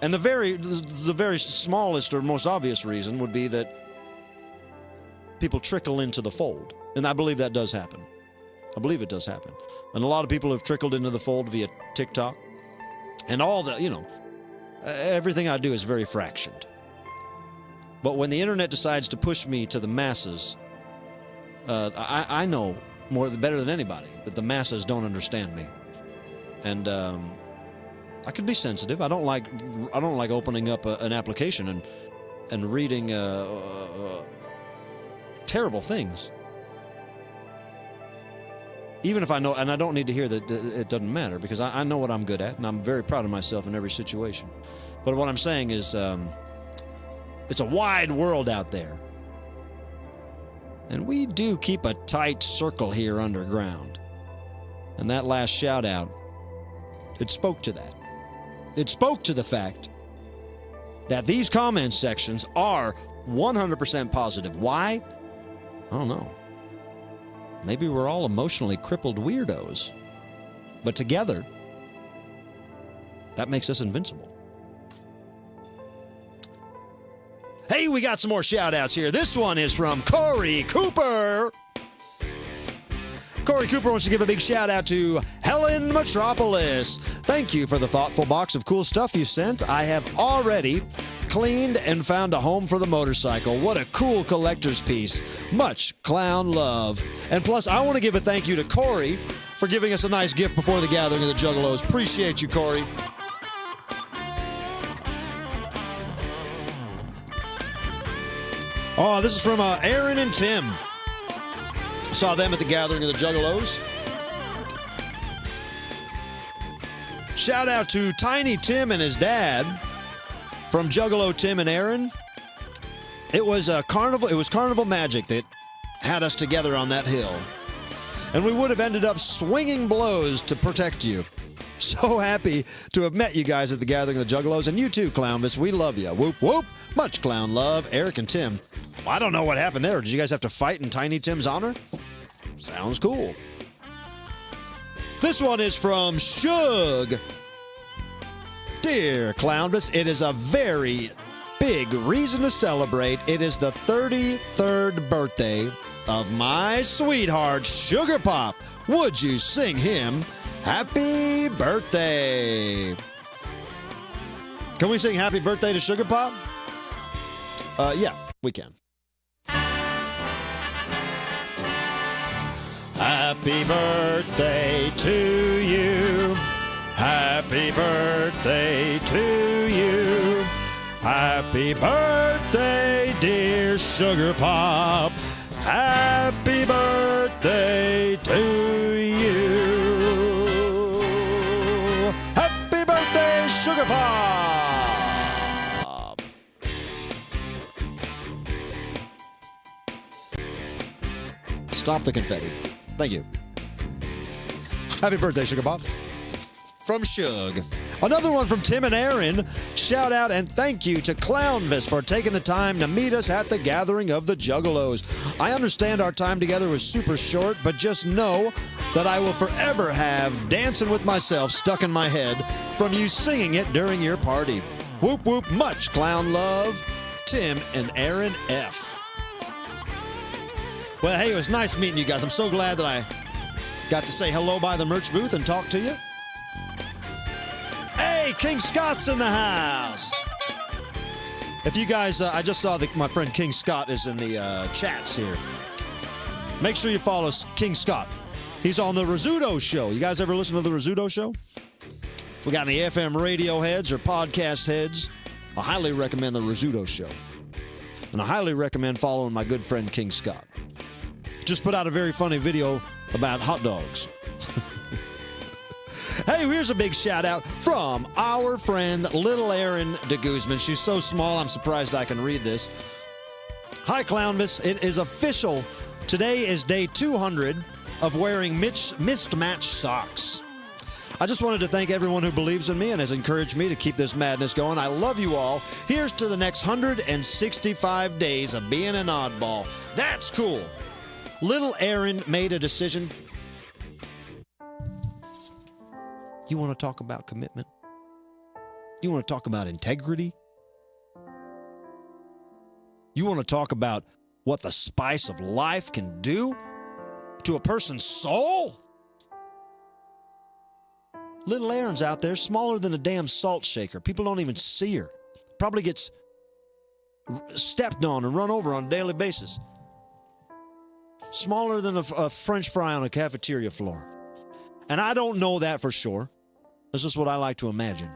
And the very smallest or most obvious reason would be that people trickle into the fold. And I believe that does happen. I believe it does happen. And a lot of people have trickled into the fold via TikTok. And all the, everything I do is very fractioned. But when the internet decides to push me to the masses, I know better than anybody that the masses don't understand me. And I could be sensitive. I don't like opening up an application and reading terrible things. Even if I know, and I don't need to hear that it doesn't matter, because I know what I'm good at, and I'm very proud of myself in every situation. But what I'm saying is, it's a wide world out there. And we do keep a tight circle here underground. And that last shout out, it spoke to that. It spoke to the fact that these comment sections are 100% positive. Why? I don't know. Maybe we're all emotionally crippled weirdos. But together, that makes us invincible. Hey, we got some more shout-outs here. This one is from Corey Cooper. Corey Cooper wants to give a big shout-out to Helen Metropolis. Thank you for the thoughtful box of cool stuff you sent. I have already cleaned and found a home for the motorcycle. What a cool collector's piece. Much clown love. And plus, I want to give a thank you to Corey for giving us a nice gift before the gathering of the Juggalos. Appreciate you, Corey. Oh, this is from Aaron and Tim. Saw them at the gathering of the Juggalos. Shout out to Tiny Tim and his dad from Juggalo Tim and Aaron. It was carnival. It was carnival magic that had us together on that hill, and we would have ended up swinging blows to protect you. So happy to have met you guys at the gathering of the Juggalos, and you too, Clownvis. We love you. Whoop whoop. Much clown love, Eric and Tim. Well, I don't know what happened there. Did you guys have to fight in Tiny Tim's honor? Sounds cool. This one is from Shug. Dear Clownvis, it is a very big reason to celebrate. It is the 33rd birthday of my sweetheart, Sugar Pop. Would you sing him happy birthday? Can we sing Happy Birthday to Sugar Pop? Yeah, we can. Happy birthday to you. Happy birthday to you. Happy birthday, dear Sugar Pop. Happy birthday to you. Happy birthday, Sugar Pop. Stop the confetti. Thank you. Happy birthday, Sugar Pop. From Shug. Another one from Tim and Aaron. Shout out and thank you to Clownvis for taking the time to meet us at the gathering of the Juggalos. I understand our time together was super short, but just know that I will forever have Dancing with Myself stuck in my head from you singing it during your party. Whoop whoop, much clown love. Tim and Aaron F. Well, hey, it was nice meeting you guys. I'm so glad that I got to say hello by the merch booth and talk to you. Hey, King Scott's in the house. If you guys, I just saw that my friend King Scott is in the chats here. Make sure you follow King Scott. He's on the Rizzuto Show. You guys ever listen to the Rizzuto Show? We got any FM radio heads or podcast heads? I highly recommend the Rizzuto Show. And I highly recommend following my good friend King Scott. Just put out a very funny video about hot dogs. Hey, here's a big shout out from our friend Little Erin de Guzman. She's so small, I'm surprised I can read this. Hi, Clownvis. It is official. Today is day 200 of wearing mismatched socks. I just wanted to thank everyone who believes in me and has encouraged me to keep this madness going. I love you all. Here's to the next 165 days of being an oddball. That's cool. Little Erin made a decision. You want to talk about commitment? You want to talk about integrity? You want to talk about what the spice of life can do to a person's soul? Little Erin's out there, smaller than a damn salt shaker. People don't even see her. Probably gets stepped on and run over on a daily basis. Smaller than a French fry on a cafeteria floor. And I don't know that for sure. That's just what I like to imagine.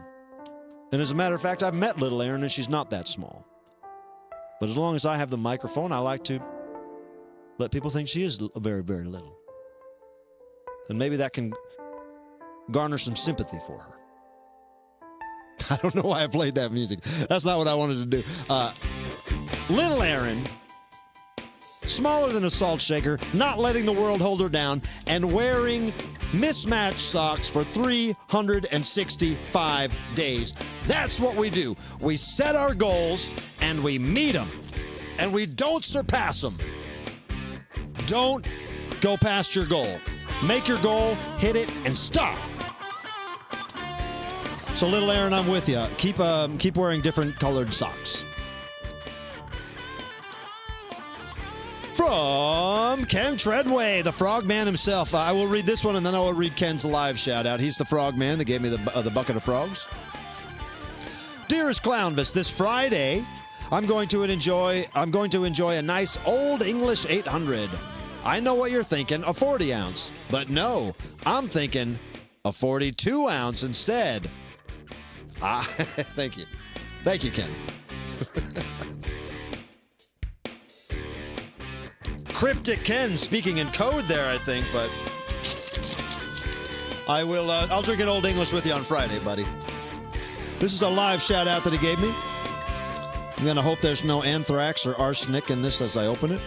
And as a matter of fact, I've met Little Erin and she's not that small. But as long as I have the microphone, I like to let people think she is very, very little. And maybe that can garner some sympathy for her. I don't know why I played that music. That's not what I wanted to do. Little Erin, smaller than a salt shaker, not letting the world hold her down, and wearing mismatched socks for 365 days. That's what we do. We set our goals and we meet them. And we don't surpass them. Don't go past your goal. Make your goal, hit it, and stop. So, Little Erin, I'm with you. Keep wearing different colored socks. From Ken Treadway, the Frogman himself. I will read this one, and then I will read Ken's live shout-out. He's the Frogman that gave me the bucket of frogs. Dearest Clownvis, this Friday, I'm going to enjoy a nice Old English 800. I know what you're thinking, a 40-ounce. But no, I'm thinking a 42-ounce instead. Thank you. Thank you, Ken. Cryptic Ken speaking in code there, I think, but I'll drink an Old English with you on Friday, buddy. This is a live shout out that he gave me. I'm going to hope there's no anthrax or arsenic in this as I open it.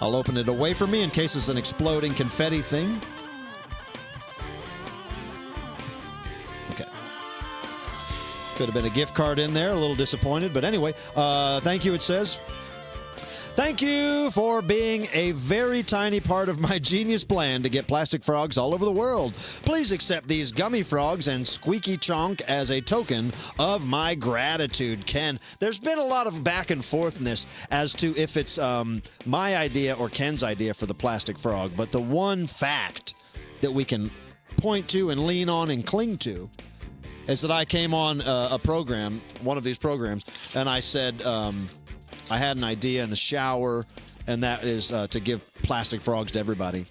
I'll open it away from me in case it's an exploding confetti thing. Okay. Could have been a gift card in there, a little disappointed, but anyway, thank you, it says. Thank you for being a very tiny part of my genius plan to get plastic frogs all over the world. Please accept these gummy frogs and squeaky chonk as a token of my gratitude, Ken. There's been a lot of back and forth in this as to if it's my idea or Ken's idea for the plastic frog, but the one fact that we can point to and lean on and cling to is that I came on a program, one of these programs, and I said I had an idea in the shower, and that is to give plastic frogs to everybody.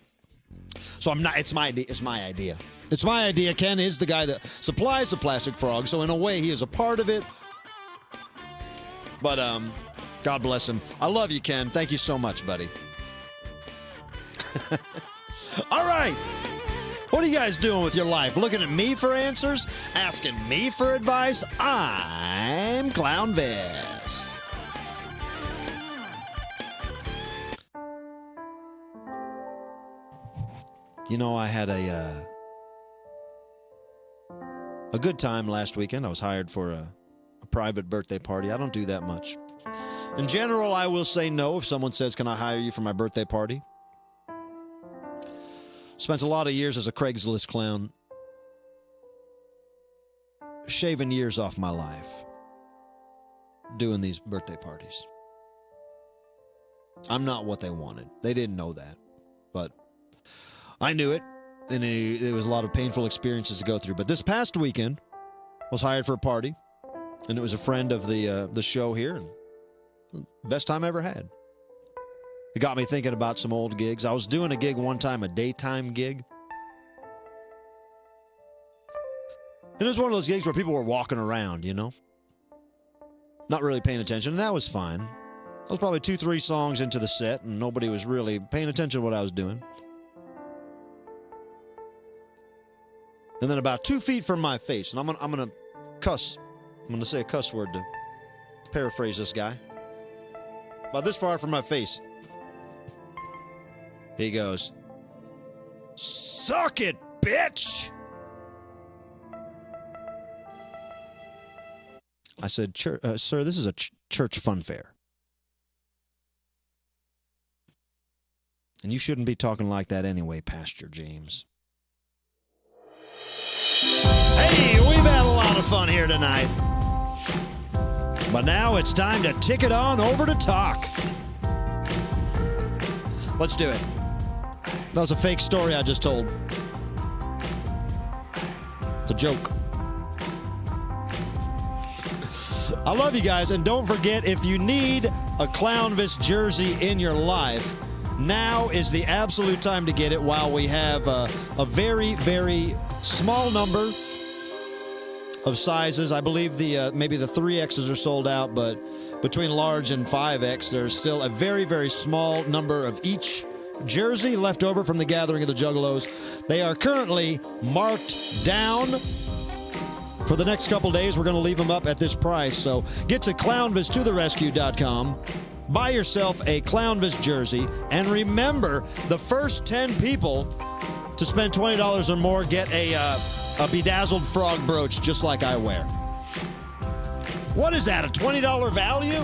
So I'm not. It's my idea. It's my idea. It's my idea. Ken is the guy that supplies the plastic frogs, so in a way, he is a part of it. But God bless him. I love you, Ken. Thank you so much, buddy. All right. What are you guys doing with your life? Looking at me for answers? Asking me for advice? I'm Clownvis. You know, I had a good time last weekend. I was hired for a private birthday party. I don't do that much. In general, I will say no if someone says, "Can I hire you for my birthday party?" Spent a lot of years as a Craigslist clown, shaving years off my life, doing these birthday parties. I'm not what they wanted. They didn't know that, but I knew it, and it was a lot of painful experiences to go through. But this past weekend, I was hired for a party, and it was a friend of the show here, and best time I ever had. It got me thinking about some old gigs. I was doing a gig one time, a daytime gig. And it was one of those gigs where people were walking around, you know, not really paying attention, and that was fine. I was probably 2-3 songs into the set, and nobody was really paying attention to what I was doing. And then about 2 feet from my face, and I'm gonna cuss. I'm gonna say a cuss word to paraphrase this guy. About this far from my face, he goes, "Suck it, bitch!" I said, "Sir, this is a church fun fair. And you shouldn't be talking like that anyway, Pastor James." Hey, we've had a lot of fun here tonight. But now it's time to tick it on over to talk. Let's do it. That was a fake story I just told. It's a joke. I love you guys, and don't forget, if you need a Clownvis jersey in your life, now is the absolute time to get it while we have a very, very small number of sizes. I believe maybe the 3Xs are sold out, but between large and 5X, there's still a very, very small number of each jersey left over from the gathering of the Juggalos. They are currently marked down. For the next couple days, we're going to leave them up at this price. So get to clownvistotherescue.com. Buy yourself a Clownvis jersey. And remember, the first 10 people to spend $20 or more get a bedazzled frog brooch just like I wear. What is that, a $20 value?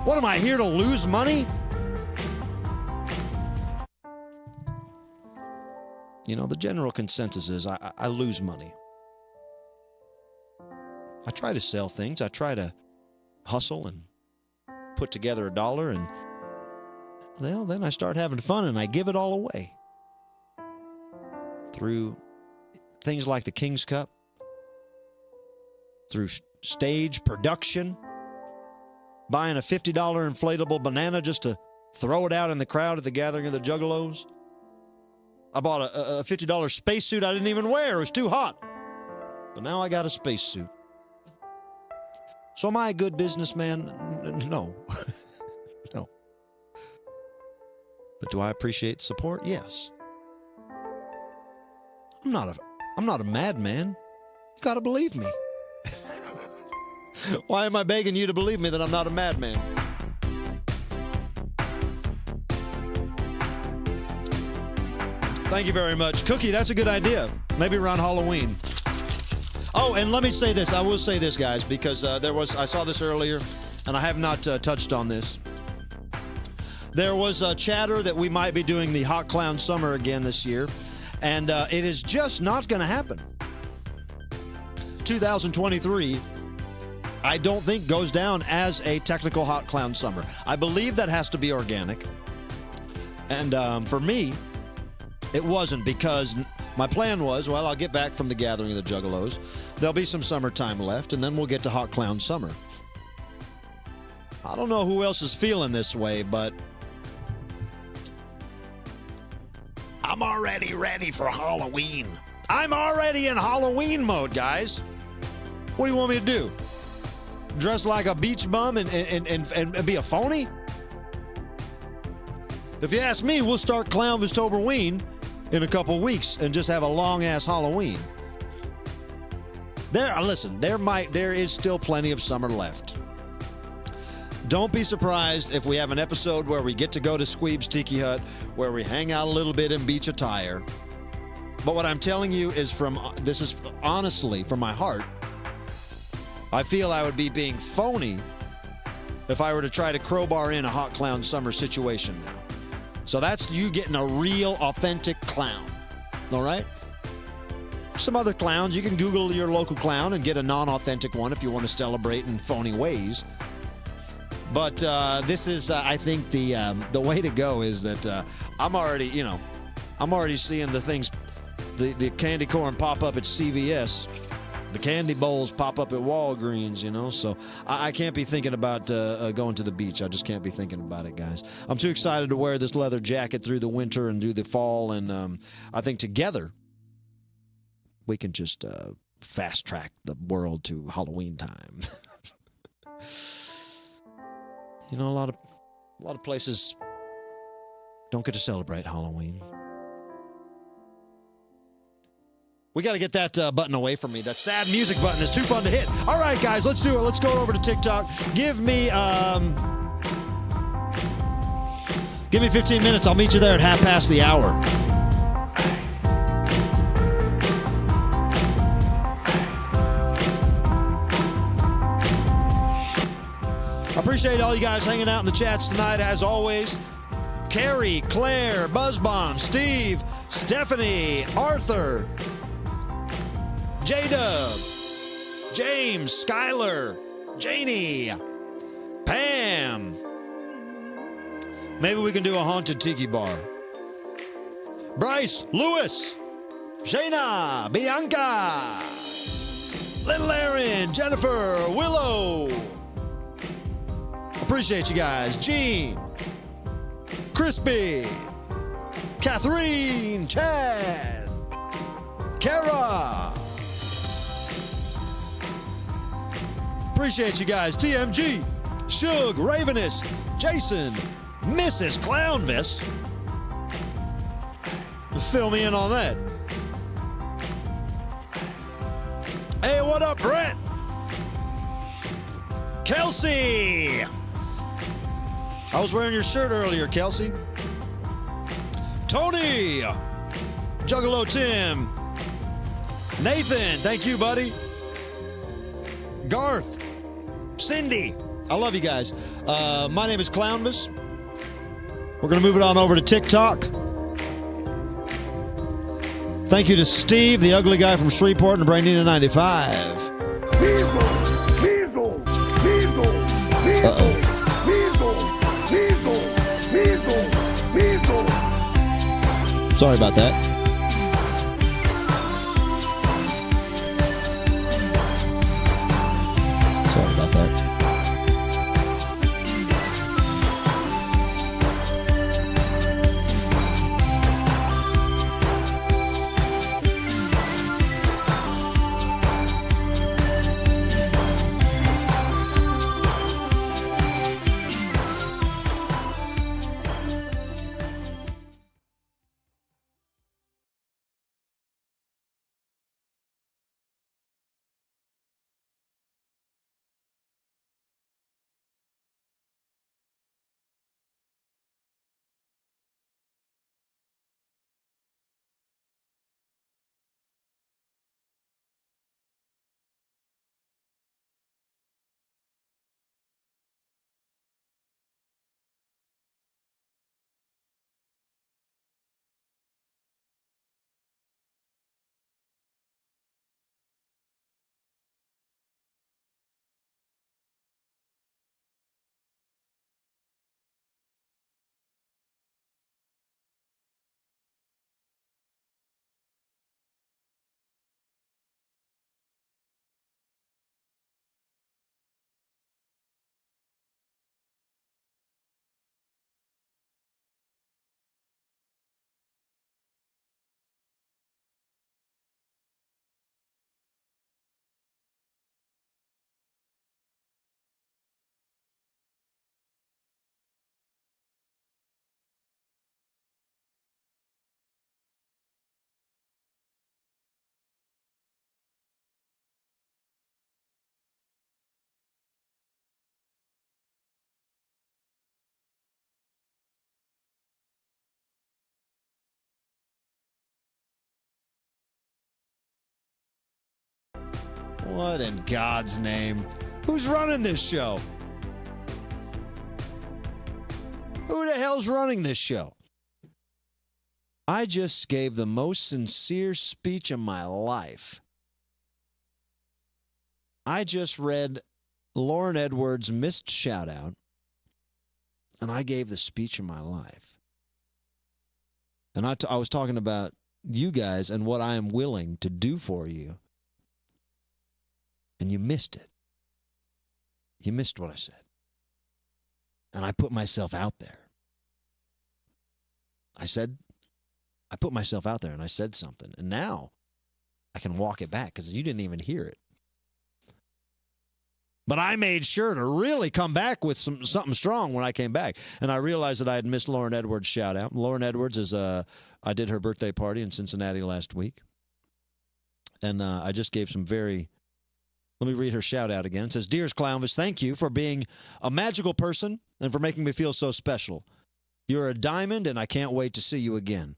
What, am I here to lose money? You know, the general consensus is I lose money. I try to sell things. I try to hustle and put together $1, and well, then I start having fun and I give it all away. Through things like the King's Cup, through stage production, buying a $50 inflatable banana just to throw it out in the crowd at the gathering of the Juggalos. I bought a $50 spacesuit I didn't even wear. It was too hot. But now I got a spacesuit. So am I a good businessman? No. No. But do I appreciate support? Yes. I'm not a madman. You gotta believe me. Why am I begging you to believe me that I'm not a madman? Thank you very much. Cookie, that's a good idea. Maybe around Halloween. Oh, and let me say this. I will say this, guys, because I saw this earlier, and I have not touched on this. There was a chatter that we might be doing the Hot Clown Summer again this year, and it is just not going to happen. 2023, I don't think goes down as a technical Hot Clown Summer. I believe that has to be organic. And for me, it wasn't, because My plan was, well, I'll get back from the gathering of the Juggalos. There'll be some summertime left, and then we'll get to Hot Clown Summer. I don't know who else is feeling this way, but I'm already ready for Halloween. I'm already in Halloween mode, guys. What do you want me to do? Dress like a beach bum and be a phony? If you ask me, we'll start Clownvis-toberween in a couple weeks and just have a long-ass Halloween. There is still plenty of summer left. Don't be surprised if we have an episode where we get to go to Squeeb's Tiki Hut, where we hang out a little bit in beach attire. But what I'm telling you is this is honestly from my heart. I feel I would be being phony if I were to try to crowbar in a Hot Clown Summer situation now. So that's you getting a real, authentic clown. All right? Some other clowns, you can Google your local clown and get a non-authentic one if you want to celebrate in phony ways. But this is, I think, the way to go is that I'm already seeing the things, the candy corn pop up at CVS. The candy bowls pop up at Walgreens, so I can't be thinking about going to the beach. I just can't be thinking about it, guys. I'm too excited to wear this leather jacket through the winter and do the fall, and I think together we can just fast track the world to Halloween time. A lot of places don't get to celebrate Halloween. We got to get that button away from me. That sad music button is too fun to hit. All right, guys, let's do it. Let's go over to TikTok. Give me 15 minutes. I'll meet you there at 1:30. I appreciate all you guys hanging out in the chats tonight, as always. Carrie, Claire, Buzzbomb, Steve, Stephanie, Arthur, J-Dub, James, Skylar, Janie, Pam. Maybe we can do a haunted tiki bar. Bryce, Lewis, Shayna, Bianca, Little Aaron, Jennifer, Willow. Appreciate you guys. Gene, Crispy, Catherine, Chad, Kara. Appreciate you guys. TMG, Shug, Ravenous, Jason, Mrs. Clownvis. Fill me in on that. Hey, what up, Brett? Kelsey. I was wearing your shirt earlier, Kelsey. Tony. Juggalo Tim. Nathan, thank you, buddy. Garth. Cindy. I love you guys. My name is Clownvis. We're going to move it on over to TikTok. Thank you to Steve, the ugly guy from Shreveport, and Brainina 95. Uh-oh. Sorry about that. Sorry about that. What in God's name? Who's running this show? Who the hell's running this show? I just gave the most sincere speech of my life. I just read Lauren Edwards' missed shout out, and I gave the speech of my life. And I was talking about you guys and what I am willing to do for you. And you missed it. You missed what I said. And I put myself out there. I put myself out there and I said something. And now I can walk it back because you didn't even hear it. But I made sure to really come back with something strong when I came back. And I realized that I had missed Lauren Edwards' shout out. Lauren Edwards is, I did her birthday party in Cincinnati last week. And I just gave some very, let me read her shout out again. It says, "Dearest Clownvis, thank you for being a magical person and for making me feel so special. You're a diamond and I can't wait to see you again.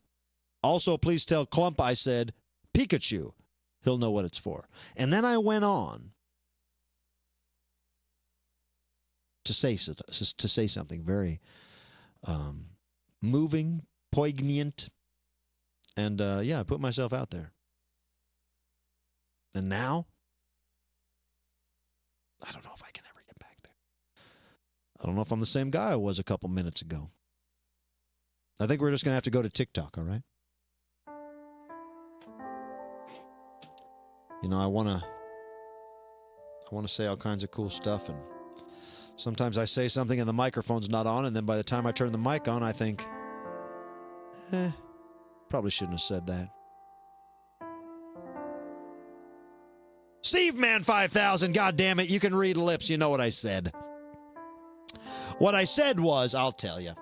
Also, please tell Clump I said Pikachu. He'll know what it's for." And then I went on to say something very moving, poignant, and I put myself out there. And now, I don't know if I can ever get back there. I don't know if I'm the same guy I was a couple minutes ago. I think we're just going to have to go to TikTok, all right? You know, I want to say all kinds of cool stuff, and sometimes I say something and the microphone's not on, and then by the time I turn the mic on, I think, probably shouldn't have said that. Steve Man 5000, God damn it, you can read lips, you know what I said. What I said was, I'll tell you.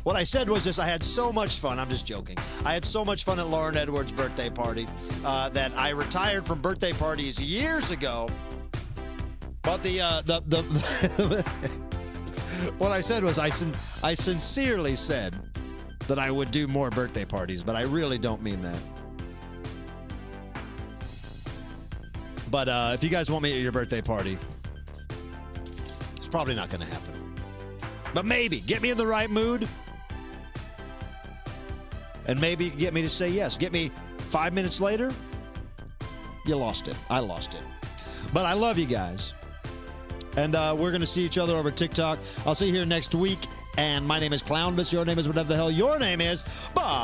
What I said was this: I had so much fun. I'm just joking. I had so much fun at Lauren Edwards' birthday party that I retired from birthday parties years ago. But what I said was I sincerely said that I would do more birthday parties, but I really don't mean that. But if you guys want me at your birthday party, it's probably not going to happen. But maybe get me in the right mood. And maybe get me to say yes. Get me 5 minutes later, you lost it. I lost it. But I love you guys. And we're going to see each other over TikTok. I'll see you here next week. And my name is Clownvis. Your name is whatever the hell your name is. Bahiga!